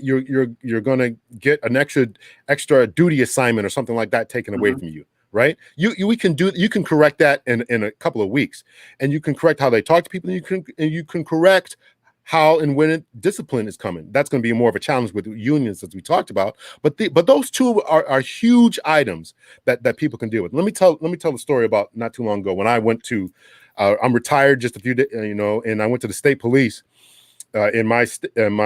get an extra duty assignment or something like that taken away from you. Right? You can correct that in a couple of weeks, and you can correct how they talk to people. And you can correct how and when discipline is coming. That's going to be more of a challenge with unions, as we talked about. But those two are huge items that people can deal with. Let me tell the story about not too long ago when I went to. I'm retired just a few days, and I went to the state police in my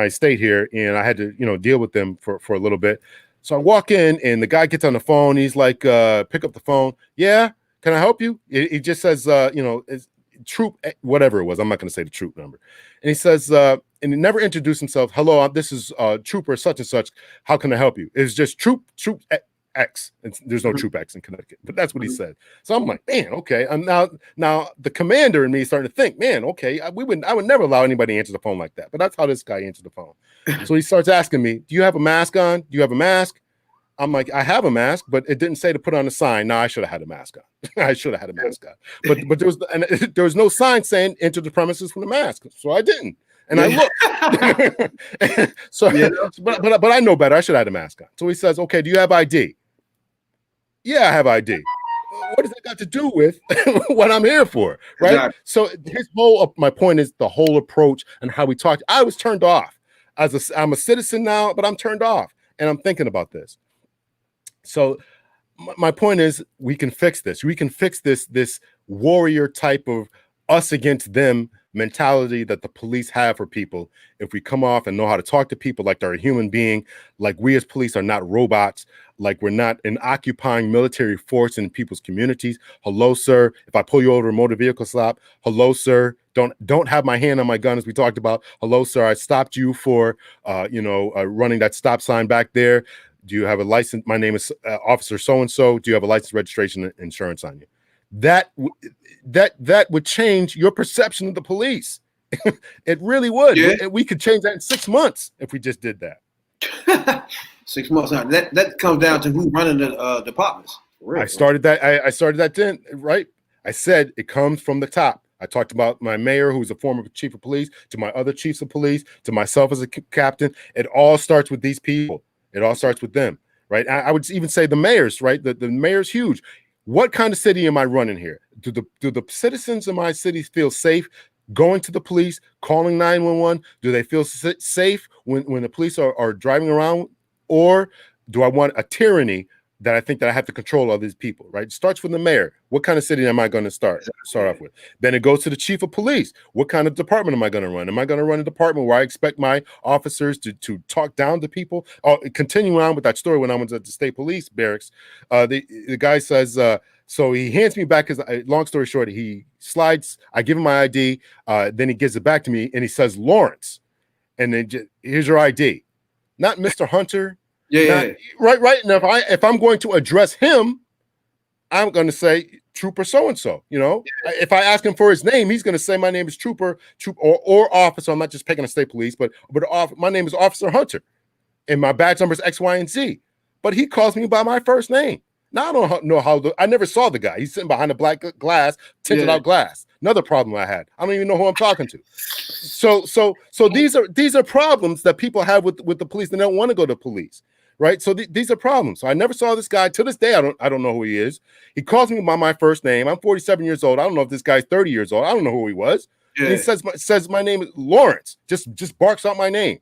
state here, and I had to deal with them for a little bit. So I walk in, and the guy gets on the phone. He's like, pick up the phone. Yeah, can I help you? He just says, it's troop, whatever it was. I'm not going to say the troop number. And he says, and he never introduced himself. Hello, this is Trooper such and such. How can I help you? It's just Troop X. There's no Troop X in Connecticut, but that's what he said. So I'm like, man, okay. And now the commander in me is starting to think, man, okay, I would never allow anybody to answer the phone like that. But that's how this guy answered the phone. So he starts asking me, do you have a mask on? Do you have a mask? I'm like, I have a mask, but it didn't say to put on a sign. No, I should have had a mask on. I should have had a mask on. But there was no sign saying enter the premises with a mask. So I didn't. And I looked. So, but I know better. I should have had a mask on. So he says, okay, do you have ID? Yeah, I have ID. What does that got to do with what I'm here for? Right. Exactly. So my point is the whole approach and how we talk. I was turned off. I'm a citizen now, but I'm turned off. And I'm thinking about this. So my point is we can fix this. We can fix this warrior type of us against them mentality that the police have for people if we come off and know how to talk to people like they're a human being, like we as police are not robots, like we're not an occupying military force in people's communities. Hello, sir. If I pull you over a motor vehicle stop, hello, sir. Don't have my hand on my gun, as we talked about. Hello, sir. I stopped you for running that stop sign back there. Do you have a license? My name is Officer so-and-so. Do you have a license, registration, and insurance on you? That would change your perception of the police. It really would. Yeah. We could change that in 6 months if we just did that. 6 months. That comes down to who's running the departments. I started that then, right? I said it comes from the top. I talked about my mayor, who's a former chief of police, to my other chiefs of police, to myself as a captain. It all starts with these people. It all starts with them, right? I would even say the mayors, right? The mayor's huge. What kind of city am I running here? Do the citizens in my city feel safe going to the police, calling 911? Do they feel safe when the police are driving around? Or do I want a tyranny that I think that I have to control all these people, right? It starts with the mayor. What kind of city am I going to start off with? Then it goes to the chief of police. What kind of department am I going to run? Am I going to run a department where I expect my officers to talk down to people? Continuing on with that story, when I was at the state police barracks, the guy says, so he hands me back his, long story short, he slides, I give him my ID, then he gives it back to me and he says, Lawrence. And then here's your ID. Not Mr. Hunter. Yeah. Right. And if I'm going to address him, I'm going to say Trooper so-and-so, If I ask him for his name, he's going to say my name is Trooper or Officer. I'm not just picking a state police, but my name is Officer Hunter and my badge number is X, Y, and Z. But he calls me by my first name. Now I don't know how I never saw the guy. He's sitting behind a black glass, tinted out glass. Another problem I had. I don't even know who I'm talking to. So these are problems that people have with the police. They don't want to go to police. Right. So these are problems. So I never saw this guy. To this day, I don't know who he is. He calls me by my first name. I'm 47 years old. I don't know if this guy's 30 years old. I don't know who he was. Yeah. And he says my name is Lawrence. Just barks out my name.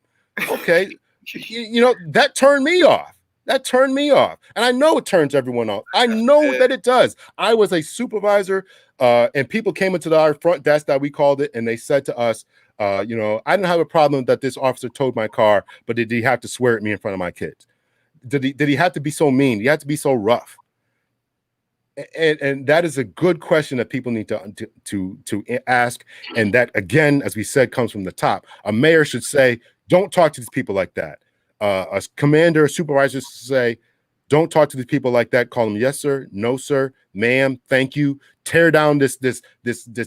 Okay. That turned me off. And I know it turns everyone off. I know that it does. I was a supervisor and people came into our front desk, that we called it, and they said to us, I didn't have a problem that this officer towed my car, but did he have to swear at me in front of my kids? Did he have to be so mean? Did he have to be so rough? And that is a good question that people need to ask. And that, again, as we said, comes from the top. A mayor should say, don't talk to these people like that. A commander, a supervisor should say, Don't talk to these people like that. Call them yes, sir, no, sir, ma'am, thank you. Tear down this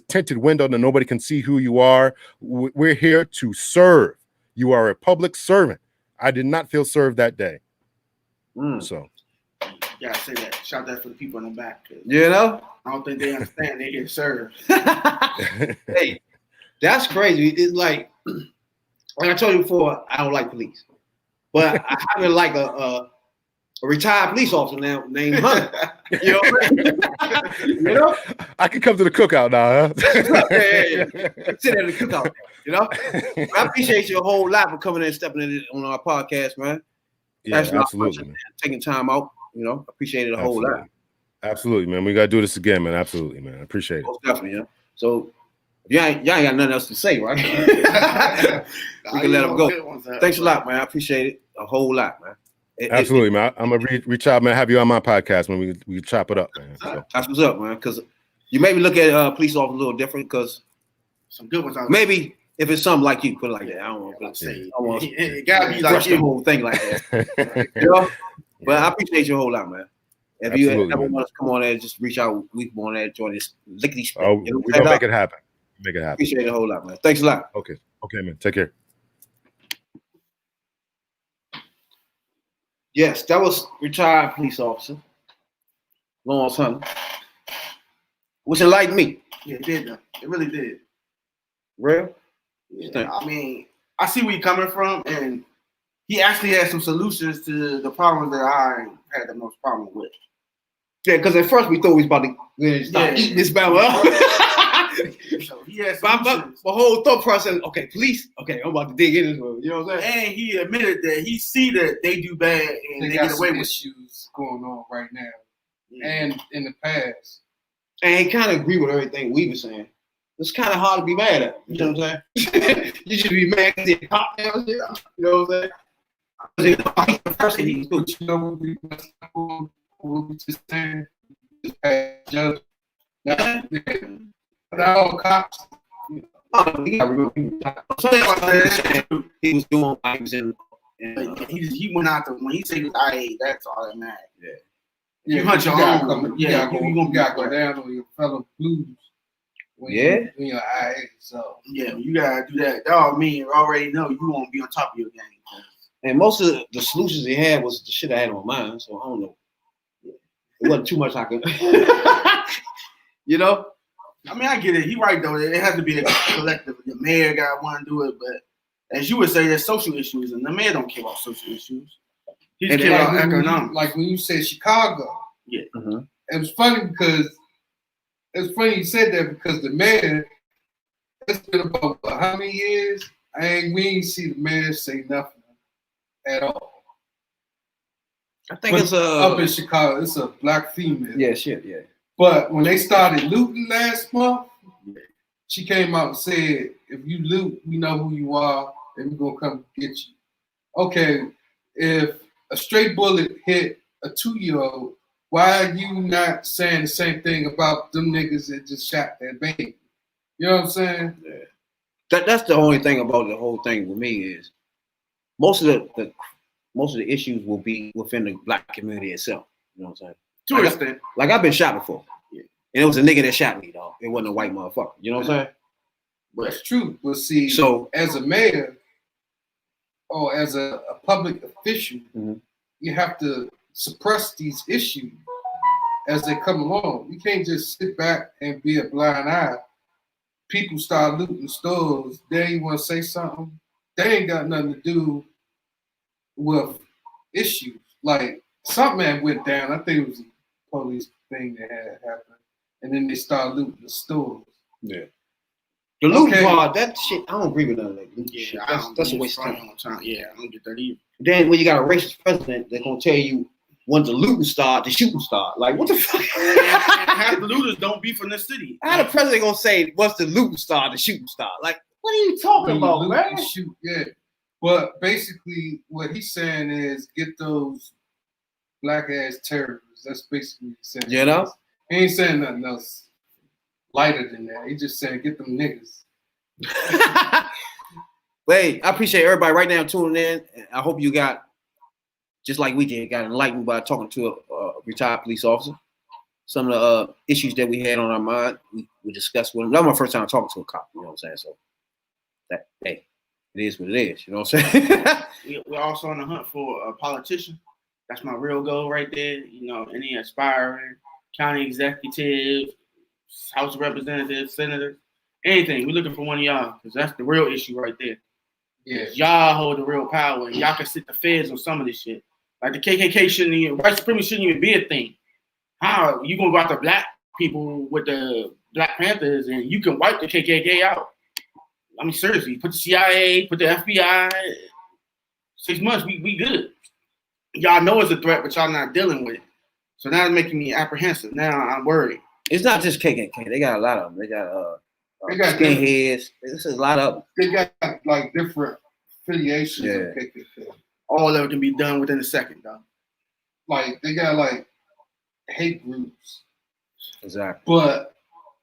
tinted window that nobody can see who you are. We're here to serve. You are a public servant. I did not feel served that day. So, yeah, I say that. Shout that for the people in the back. You know, I don't think they understand they get served. hey, that's crazy. It's like I told you before, I don't like police, but I happen to like a retired police officer now named Hunter. You know, I can come to the cookout now, huh? yeah. Sit at the cookout. You know, I appreciate you a whole lot for coming in and stepping in on our podcast, man. Yeah, absolutely, man. Taking time out. You know, appreciate it a whole lot. Absolutely, man. We gotta do this again, man. Absolutely, man. I appreciate it. Most definitely, yeah. So y'all ain't got nothing else to say, right? We can let them go. Thanks a lot, man. I appreciate it a whole lot, man. Absolutely, man. I'm gonna reach out, man. Have you on my podcast when we chop it up, man. So. That's what's up, man. Because you maybe look at police officers a little different. Because some good ones. Maybe if it's something like you, put it like that. I don't want to say. It gotta be like the whole thing like that. You know? But I appreciate you a whole lot, man. If you ever want to come on there, just reach out. We come on there, join this lickety split. Oh, we're gonna make it happen. Make it happen. Appreciate it a whole lot, man. Thanks a lot. Okay, man. Take care. Yes, that was retired police officer Lawrence Hunter, which enlightened me. Yeah, it did. Though. It really did. Real? Yeah, I mean, I see where you're coming from, and he actually had some solutions to the problems that I had the most problem with. Yeah, because at first we thought we was about to start eating this battle up. So he had solutions. My whole thought process, okay, police, okay, I'm about to dig in this one. You know what I'm saying? And he admitted that he see that they do bad and they get away with issues going on right now and in the past. And he kind of agree with everything we were saying. It's kind of hard to be mad at. You know what I'm saying? You should be mad because he's a cop down here. You know what I'm saying? The first thing he do. You know what we just saying? Judge. Not all cops. He was doing things and he went out when he said he was IA, that's all that matters. Yeah. You hunt your own. You gotta go down on your fellow blues. When you're IA. So yeah, you gotta do that. That all mean you already know you won't be on top of your game. And most of the solutions he had was the shit I had on my mind. So I don't know. It wasn't too much I could, you know. I mean, I get it. He right though. It has to be a collective. The mayor got want to do it, but as you would say, there's social issues, and the mayor don't care about social issues. He just care about economics. Like when you said Chicago, yeah, it was funny because it's funny you said that because the mayor. It's been about how many years? We ain't see the mayor say nothing at all. I think it's up in Chicago. It's a black female. Yeah, shit, yeah. But when they started looting last month, she came out and said, if you loot, we know who you are, and we're going to come get you. Okay, if a straight bullet hit a 2-year-old, why are you not saying the same thing about them niggas that just shot their baby? You know what I'm saying? Yeah. That's the only thing about the whole thing with me is most of the issues will be within the black community itself. You know what I'm saying? To an extent. Like I've been shot before. Yeah. And it was a nigga that shot me, dog. It wasn't a white motherfucker. You know what I'm saying? But that's true. But see, so as a mayor or as a public official, you have to suppress these issues as they come along. You can't just sit back and be a blind eye. People start looting stores. They ain't want to say something. They ain't got nothing to do with issues. Like something that went down. I think it was a police thing that had happened. And then they started looting the stores. Yeah. The looting part, that shit, I don't agree with none of that. Yeah, that's a waste of time. Yeah, I don't get that either. Then when you got a racist president, they're gonna tell you when the looting start, the shooting start. Like what the fuck? Half the looters don't be from the city. How the president gonna say what's the looting start, the shooting start? Like what are you talking about, man? Shoot, yeah. But basically, what he's saying is get those black ass terrorists. That's basically what he's saying. You know? He ain't saying nothing else lighter than that. He just saying get them niggas. Hey, I appreciate everybody right now tuning in. I hope you got just like we did, got enlightened by talking to a retired police officer. Some of the issues that we had on our mind, we discussed with him. That was my first time talking to a cop, you know what I'm saying? So, that, hey, it is what it is, you know what I'm saying? We're also on the hunt for a politician. That's my real goal right there. You know, any aspiring county executive, House of Representatives, senators, anything. We're looking for one of y'all because that's the real issue right there. Yeah. Y'all hold the real power and y'all can sit the feds on some of this shit. Like the KKK shouldn't even, white supremacy shouldn't even be a thing. How you gonna go after black people with the Black Panthers and you can wipe the KKK out? I mean, seriously, put the CIA, put the FBI. 6 months, we good. Y'all know it's a threat, but y'all not dealing with it. So now it's making me apprehensive. Now I'm worried. It's not just KKK. They got a lot of them. They got skinheads. This is a lot of them. They got like different affiliations of KKK. All of it can be done within a second, though. Like they got like hate groups. Exactly. But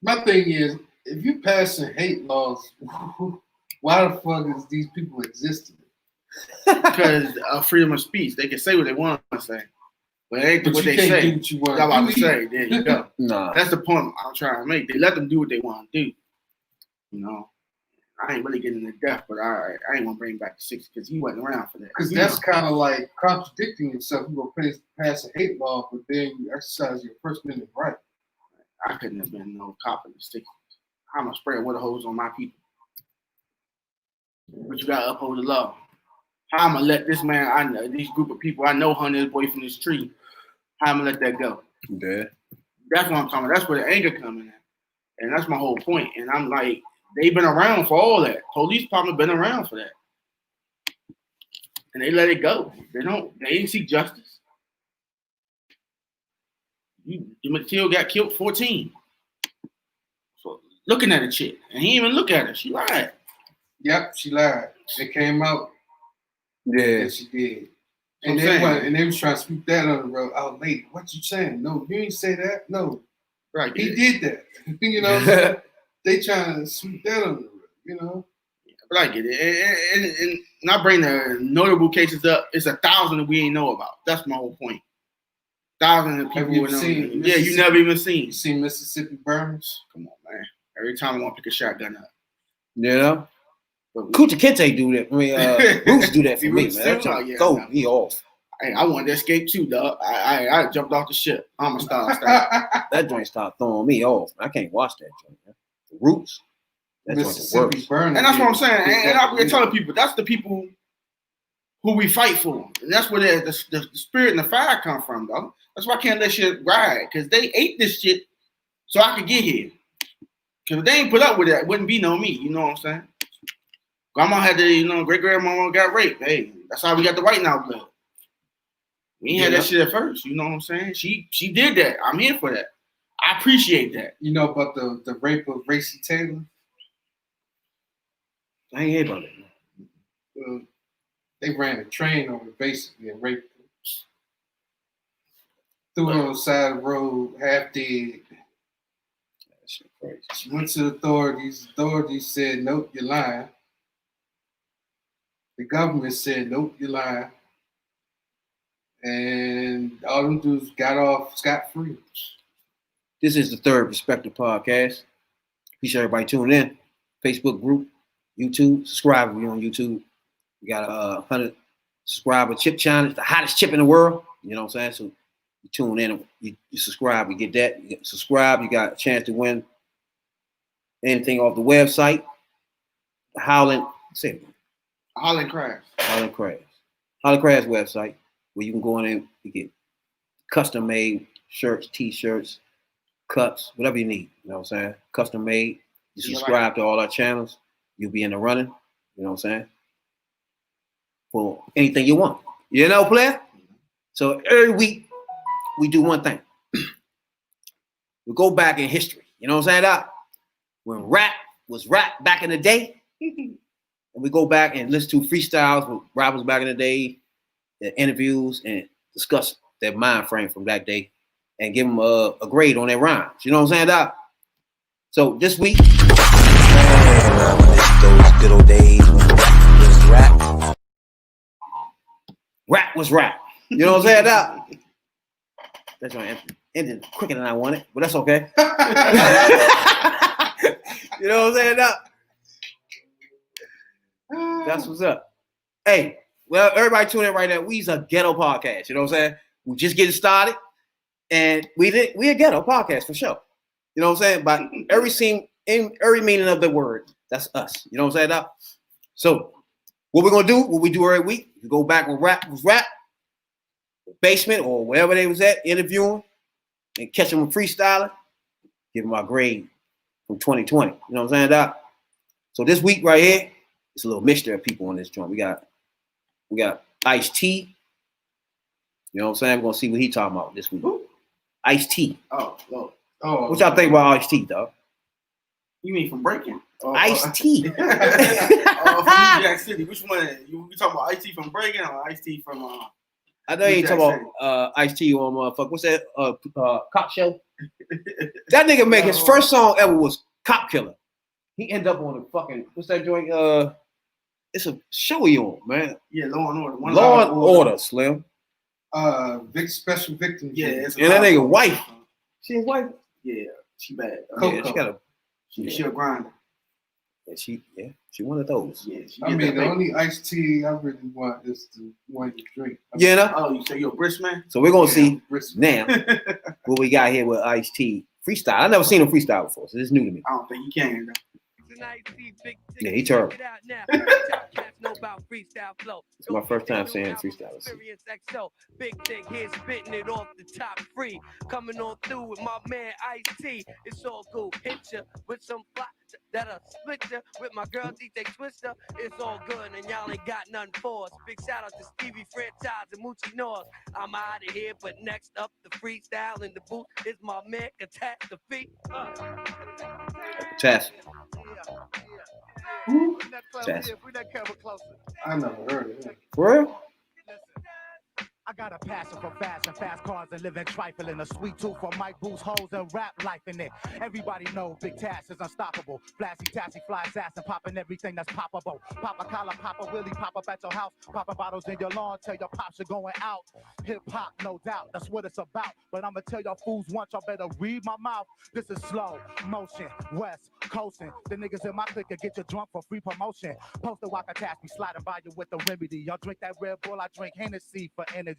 my thing is, if you passing hate laws, why the fuck is these people existing? Because freedom of speech, they can say what they want to say, but it ain't what they say. Do what you want. I'm about to say. There you go. Nah. That's the point I'm trying to make. They let them do what they want to do. You know, I ain't really getting into depth, but I ain't gonna bring back the 60 because he wasn't around for that. Because that's kind of like contradicting yourself. You gonna pass a hate law, but then you exercise your First Amendment right. I couldn't have been no cop in the 60s. I'm gonna spray a water hose on my people. But you gotta uphold the law. How I'm gonna let this man, I know these group of people I know hung this boy from this tree. How I'm gonna let that go? Yeah. That's what I'm talking about. That's where the anger coming in. And that's my whole point. And I'm like, they've been around for all that. Police department been around for that. And they let it go. They didn't seek justice. Mateo got killed 14. So looking at a chick. And he didn't even look at her. She lied. Yep, she lied. It came out. Yeah, that she did. And they was trying to sweep that on the road. Oh, lady, what you saying? No, you ain't say that. No, right? He did that. You know, what I'm saying? They trying to sweep that on the road. You know, but I get it. And not bring the notable cases up. It's 1,000 that we ain't know about. That's my whole point. 1,000 of people. You never even seen. You seen Mississippi Burns? Come on, man. Every time I want to pick a shotgun up. Yeah. Kuta Kinte do that. I mean, Bruce do that for me, man. That's he off. Hey, I wanted to escape too, dog. I jumped off the ship. I'm a star. That joint started throwing me off. I can't watch that joint. Man. The Roots. That's Mississippi Burn. And that's what I'm saying. And I'm telling people, that's the people who we fight for. And that's where the spirit and the fire come from, dog. That's why I can't let shit ride. Because they ate this shit so I could get here. Because if they ain't put up with it, it wouldn't be no me. You know what I'm saying? Grandma had to, great grandmama got raped. Hey, that's how we got the white now blood. We ain't had that shit at first. You know what I'm saying? She did that. I'm here for that. I appreciate that. You know about the rape of Racy Taylor? I ain't hear about it. They ran a train over basically and raped her. Threw her on the side of the road, half dead. She went to the authorities. Authorities said, nope, you're lying. The government said, nope, you're lying. And all them dudes got off scot-free. This is the Third Perspective Podcast. Appreciate everybody tuning in. Facebook group, YouTube. Subscribe if you're on YouTube. We got a 100 subscriber chip challenge, the hottest chip in the world. You know what I'm saying? So you tune in, you subscribe, you get that. You subscribe, you got a chance to win anything off the website. The Howland Crafts. Howland Crafts website, where you can go in and you get custom made shirts, t-shirts, cups, whatever you need. You know what I'm saying? Custom made. You subscribe to all our channels, you'll be in the running. You know what I'm saying? For anything you want. You know, player? So every week we do one thing. We go back in history. You know what I'm saying, Doc? When rap was rap back in the day. And we go back and listen to freestyles with rappers back in the day, their interviews, and discuss their mind frame from that day and give them a grade on their rhymes. You know what I'm saying, Doc? So this week, those good old days when rap was rap. Rap was rap. You know what I'm saying? Now, that's right. Ended quicker than I wanted, but that's okay. You know what I'm saying? Now, that's what's up. Hey, well, everybody tune in right now. We's a ghetto podcast. You know what I'm saying? We just getting started, and we a ghetto podcast for sure. You know what I'm saying? By every meaning of the word, that's us. You know what I'm saying? Now, so what we're gonna do? What we do every week? We go back with rap, basement or wherever they was at, interviewing and catch them freestyling. Give them our grade from 2020. You know what I'm saying, Doc? So this week right here, it's a little mixture of people on this joint. We got Ice-T. You know what I'm saying? We're gonna see what he talking about this week. Ice-T. Oh. What y'all think about Ice-T, dog? You mean from Breaking? Ice-T. From New Jack City. Which one? You talking about Ice-T from Breaking or Ice-T from? I know you ain't talking about Ice-T on motherfucker. What's that? Cop Show. That nigga make his first song ever was Cop Killer. He ended up on the fucking what's that joint? It's a show he on, man. Yeah, Law and Order. Law and Order, Slim. Special Victims. Yeah, And that nigga wife. She his wife? Yeah, she bad. Yeah, she got a. She a grinder. She one of those. Yeah, I mean, the only iced tea I really want is the one you drink. Yeah, no? Oh, you say you're a brisk man? So we're gonna see now what we got here with Ice-T freestyle. I never seen him freestyle before, so this is new to me. I don't think he can. Yeah, he terrible. It's my first time seeing freestyle. Big thing here, spitting it off the top free. Coming on through with my man Ice-T. It's all good. Hit ya with some fly that'll split ya. With my girl DJ Twister. It's all good and y'all ain't got nothing for us. Big shout out to Stevie Franchise and Moochie North. I'm out of here, but next up the freestyle in the booth is my man Catastrophe. Chas. Who? Chas. I never heard of him. For real? I got a passion for fashion, fast cars and living trifling. A sweet tooth for Mike Boo's hoes and rap life in it. Everybody know Big Tash is unstoppable. Flashy, tassy, fly assassin, popping everything that's poppable. Pop a collar, pop a wheelie, pop up at your house. Popping bottles in your lawn, tell your pops you're going out. Hip hop, no doubt, that's what it's about. But I'ma tell y'all fools once, y'all better read my mouth. This is slow motion, west coasting. The niggas in my clique get you drunk for free promotion. Poster walk attach me, sliding by you with the remedy. Y'all drink that Red Bull, I drink Hennessy for energy.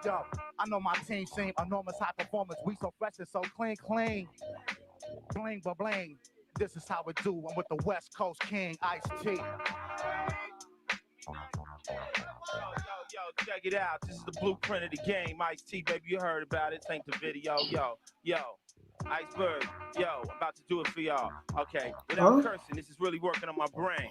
Yo, I know my team seem enormous high performance. We so fresh and so clean. Bling, ba bling. This is how it do. I'm with the West Coast King, Ice-T. Yo, check it out. This is the blueprint of the game. Ice-T, baby, you heard about it. Thank the video. Yo. Iceberg, yo, about to do it for y'all. Okay, without cursing, this is really working on my brain.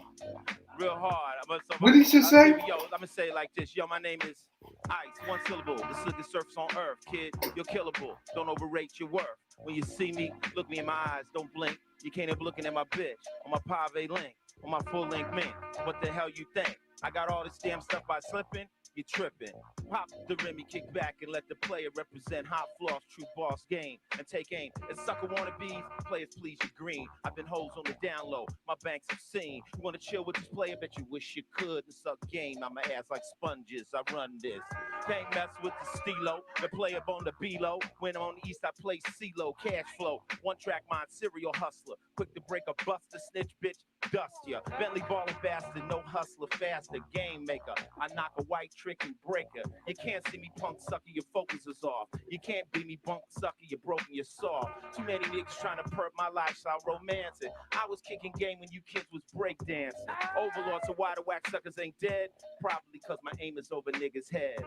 Real hard. What did you say? Yo, I'm gonna say it like this. Yo, my name is Ice, one syllable. The slickest surface on earth, kid. You're killable. Don't overrate your worth. When you see me, look me in my eyes. Don't blink. You can't even looking at my bitch on my Pave link, on my full length mink. What the hell you think? I got all this damn stuff by slipping. You tripping. Pop the Remy, kick back and let the player represent hot floss, true boss game, and take aim. And sucker wannabes, players please you green. I've been hoes on the down low, my banks have seen. You wanna chill with this player? Bet you wish you could. And suck game on my ass like sponges. I run this. Can't mess with the stilo. The player on the B-low. When I'm on the east, I play C-low, cash flow. One track mind, serial hustler. Quick to break a buster, snitch bitch, dust ya. Bentley ballin' bastard, no hustler, faster, game maker. I knock a white trick and breaker. You can't see me punk sucker, your focus is off. You can't be me bunk sucker, you're broken, you're soft. Too many niggas trying to perp my lifestyle, romance it. I was kicking game when you kids was breakdancing. Overlord, so why the whack suckers ain't dead? Probably cause my aim is over niggas' heads.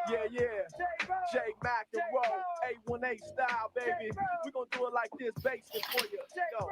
Yeah. J Mac and Roll, A1A style, baby. We gonna do it like this, basement for you. Yo.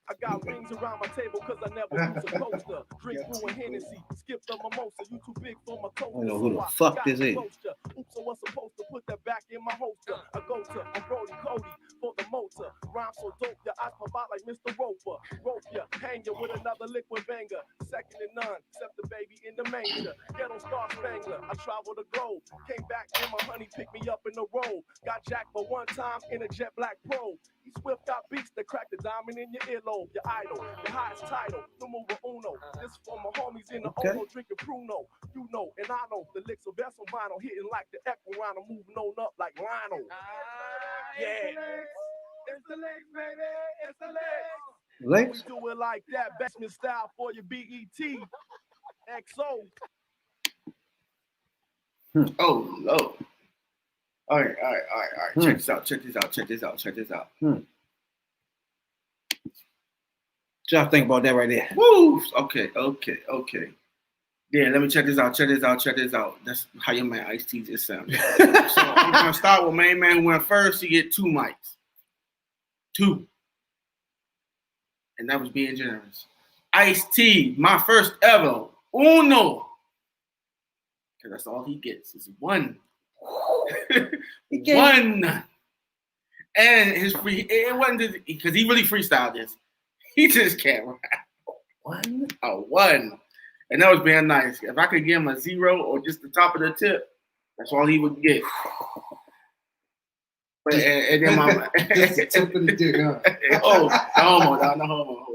I got rings around my table cause I never use a coaster. Drink through a Hennessy, skip the mimosa. You too big for my toaster. I don't know who the fuck this is. Oops, so I'm supposed to put that back in my holster. I go to Brody Cody for the motor. Rhyme so dope, your eyes pop out like Mr. Roper. Rope ya, hang ya with another liquid banger. Second to none, except the baby in the manger. Ghetto Star Spangler, I traveled the globe. Came back and my honey picked me up in the road. Got jacked for one time in a jet black Pro. He Swift got beats that crack the diamond in your earlobe. Your idol, your highest title, numero uno. This for my homies in the Ono drinking Pruno. You know, and I know the licks of vessel vinyl hitting like the echo rhino, moving on up like Lionel. Yeah. It's the legs, baby. It's the legs. Legs? We do it like that. Batsman style for your BET. XO. Oh, Lord. All right. Check this out. Just think about that right there. Woo! Okay. Yeah, let me check this out. That's how your man Ice-T just sounded. So I'm gonna start with main man who went first. He get 2 mics. 2. And that was being generous. Ice-T, my first ever. Uno. Because that's all he gets is 1. 1. And his free, it wasn't because he really freestyled this. He just can't rap. 1. A 1. And that was being nice. If I could give him a 0 or just the top of the tip, that's all he would get. But and then my Just the tip of the dick, huh? No homo.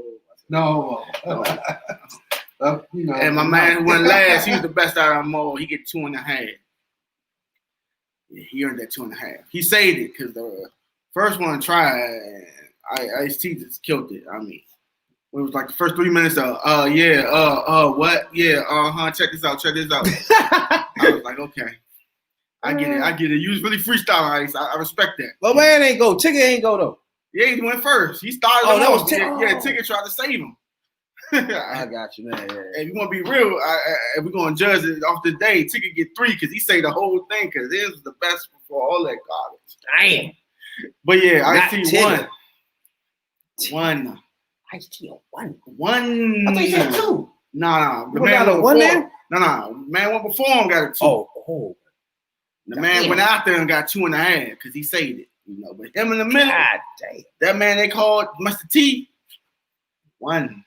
You know, And my man who went last, he was the best out of them all. He get 2.5. Yeah, he earned that 2.5. He saved it because the first one tried, Ice-T just killed it. I mean, it was like the first 3 minutes of, what? Yeah, check this out. I was like, okay. I get it. You was really freestyling, Ice. I respect that. Well, man ain't go. Tigger ain't go, though. Yeah, he went first. He started. Oh, that was Tigger. Yeah, Tigger tried to save him. I got you, man. Yeah. If you want to be real, if we're going to judge it off the day, Tigger get 3 because he say the whole thing because his was the best before all that garbage. Damn. But yeah, Ice-T Tigger. 1. Ice-T a 1. 1. I thought you said 2. Nah. The You man got a 1 before- there? No. Man went before him got a 2. Oh. The man went out there and got 2.5 because he saved it. You know, but him in the middle, God damn. that man they called Mr. T. 1.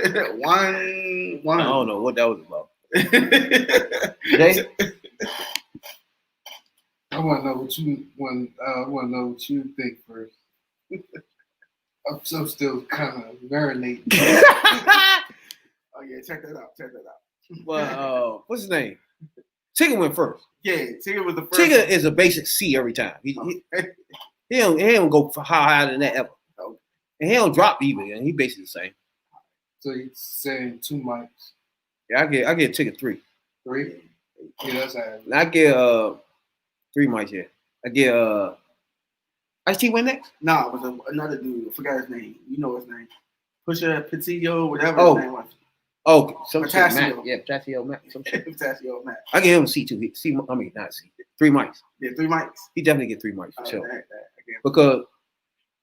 1. I don't know what that was about. Jay? I want to know what you think first. I'm still kind of marinating. Oh yeah, check that out. Well, what's his name? Tigger went first. Yeah, Tigger was the first. Tigger is a basic C every time. He don't go for higher than that ever. And he don't drop either. And he basically the same. So he's saying 2 mics. Yeah, I get Tigger 3. 3? Yeah, that's average. And I get 3 mics here. I get Ice-T went next? No, it was another dude. I forgot his name. You know his name. Pusha Patillo, whatever Oh. his name was. Oh, some shit, Potassio. Matt. Yeah, Potassio Matt. Some shit. Potassio Matt. I give him C2. Not C. 3 mics. Yeah, 3 mics. He definitely get 3 mics for Oh, sure. that, Because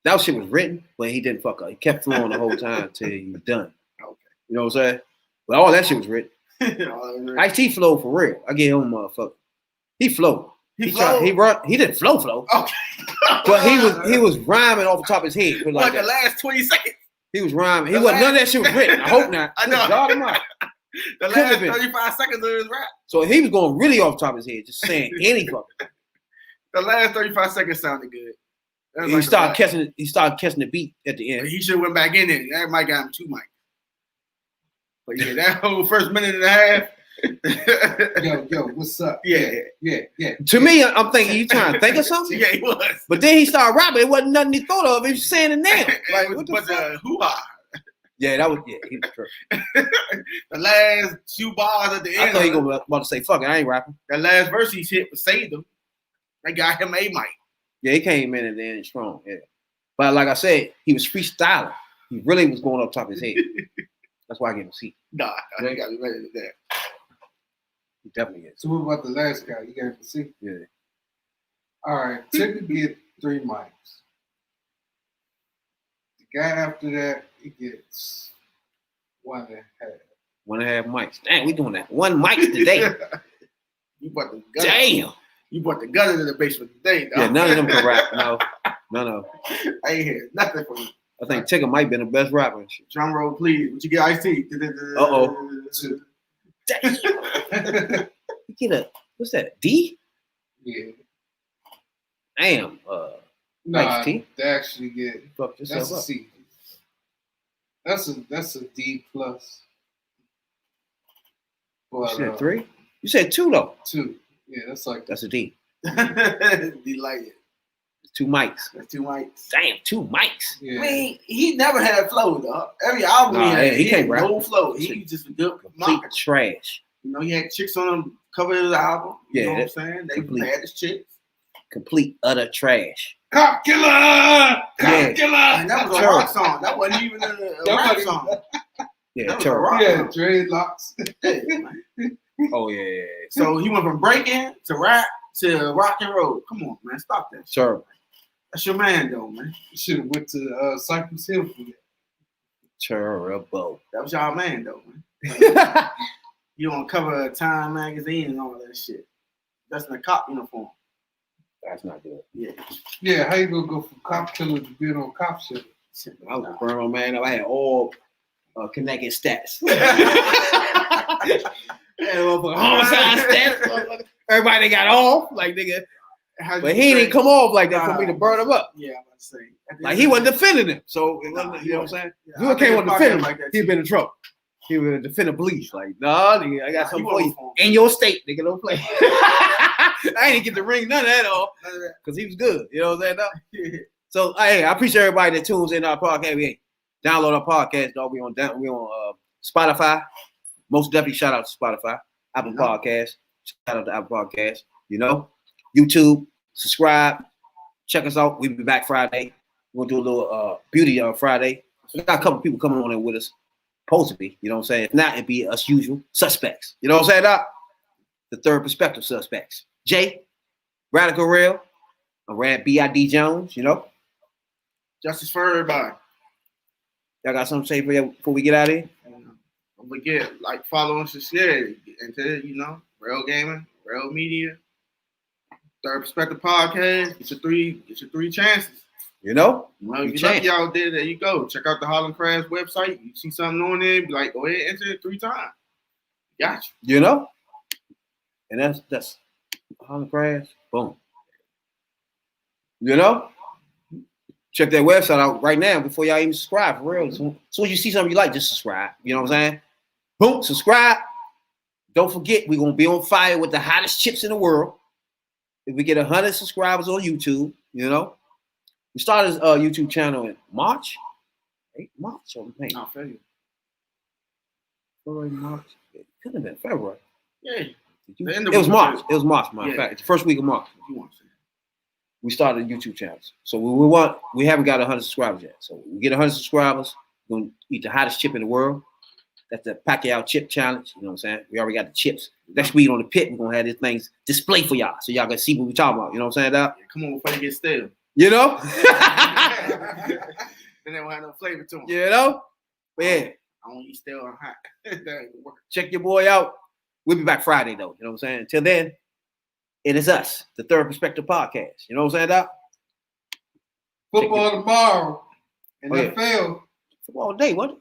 that shit was written, but he didn't fuck up. He kept flowing the whole time till he was done. Okay. You know what I'm saying? But all that shit was written. Ice-T flowed for real. I give him a motherfucker. He flowed. He didn't flow. Okay. But he was rhyming off the top of his head. Like the last 20 seconds. He was rhyming. None of that shit was written. I hope not. I know. God almighty. The Could've last been. 35 seconds of his rap. So he was going really off the top of his head, just saying any fucking. The last 35 seconds sounded good. That was He like started the last- catching the beat at the end. He should have went back in there. That might got him 2 mics. But yeah, that whole first minute and a half. Yo, what's up? Yeah. To me, I'm thinking you trying to think of something. Yeah, he was. But then he started rapping. It wasn't nothing he thought of. He was saying it now. Like what the But fuck? the hoo-ha. Yeah, that was he was true. The last 2 bars at the end. I thought he was about to say, "Fuck it, I ain't rapping." The last verse he hit was saved him. They got him a mic. Yeah, he came in and then strong. Yeah, but like I said, he was freestyling. He really was going up top of his head. That's why I gave him a C. Nah, you got to be ready to that. He definitely is. So what about the last guy? You got to see? Yeah. All right, Tigger get 3 mics. The guy after that, he gets 1.5. 1.5 mics. Dang, we doing that 1 mic today. You about to go. Damn. You brought the gun into the basement today, dog. Yeah, none of them can rap. No. I ain't hear nothing from you. I think Tigger might be the best rapper and shit. Drum roll, please. Would you get Ice-T? Uh-oh. You get a, what's that, D? Yeah. Damn. Nah, Ice-T? they actually get Fuck yourself that's a up. C. That's a D plus. You But, said 3? You said 2 though. 2. Yeah, that's a D. Delighted. 2 mics. That's 2 mics. Damn, 2 mics. Yeah. I mean, he never had flow, dog. Every album Nah, he he can't had rap. no flow. He just a good Complete marketer. trash. You know, he had chicks on him cover his album. You know what I'm that- saying? They complete. had his chicks. Complete utter trash. Cop killer! Yeah. Killer! And that was a Terrible. rock song. That wasn't even a rap song. Yeah, That was a terrible. rock Yeah, song. dreadlocks. Yeah, man. Oh yeah. So he went from breaking to rap to rock and roll. Come on, man. Stop that shit. Terrible. That's your man, though, man. You should have went to Cypress Hill for that. Terrible. That was y'all man, though, man. You on cover of Time magazine and all that shit. That's in a cop uniform. That's not good. Yeah. Yeah, how you gonna go from cop killer to being on cop shit? I was a burn man. I had all connected stats. Homicide stats. Everybody got off, like nigga. But he didn't come off like that for me to burn him up. Yeah, I'm about to say. Like he wasn't defending him. So it wasn't, you know what I'm saying? If he came on defending him, he'd been in trouble. He would defend the police. Like, nah, nigga, I got something for you. In your state, nigga, don't play. I didn't get the ring, none of that all. Because he was good. You know what I'm saying? Dog? So hey, I appreciate everybody that tunes in our podcast. We download our podcast, dog. We on Spotify. Most definitely shout out to Spotify, Apple Podcast. Shout out to Apple Podcast. You know, YouTube. Subscribe. Check us out. We'll be back Friday. We'll do a little beauty on Friday. We got a couple people coming on there with us. Supposed to be, you know what I'm saying? If not, it'd be us usual suspects. You know what I'm saying, Doc? The third perspective suspects. Jay, Radical Real, Rad B.I.D. Jones, you know? Justice for everybody. Y'all got something to say before we get out of here? Don't forget, like, follow us and share. Into, you know, Real Gaming, Real Media, Third Perspective Podcast. Get your three chances. You know? Well, if you're lucky out there you go. Check out the Harlem Crafts website. You see something on there, be like, go ahead, enter it 3 times. Gotcha. You know? And that's Harlem Crafts. Boom. You know? Check that website out right now before y'all even subscribe, for real. As soon as you see something you like, just subscribe. You know what I'm saying? Boom, subscribe. Don't forget, we're going to be on fire with the hottest chips in the world. If we get 100 subscribers on YouTube, you know? We started this YouTube channel in March. March or May? No, February. February, March. It could have been February. Yeah. It was March. It was March, matter of fact. It's the first week of March. You want to say? We started a YouTube channel. So we haven't got 100 subscribers yet. So we get 100 subscribers, we're gonna eat the hottest chip in the world. That's the Pacquiao chip challenge. You know what I'm saying? We already got the chips. Next week on the pit, we're gonna have these things displayed for y'all. So y'all can see what we're talking about. You know what I'm saying, Doc? Yeah, come on before you get stale. You know? Then they won't have no flavor to them. You know? But yeah. I want you stale and hot. That ain't gonna work. Check your boy out. We'll be back Friday, though. You know what I'm saying? Until then, it is us, the Third Perspective Podcast. You know what I'm saying, Doc? Football tomorrow. Oh, yeah. NFL. Football day, what?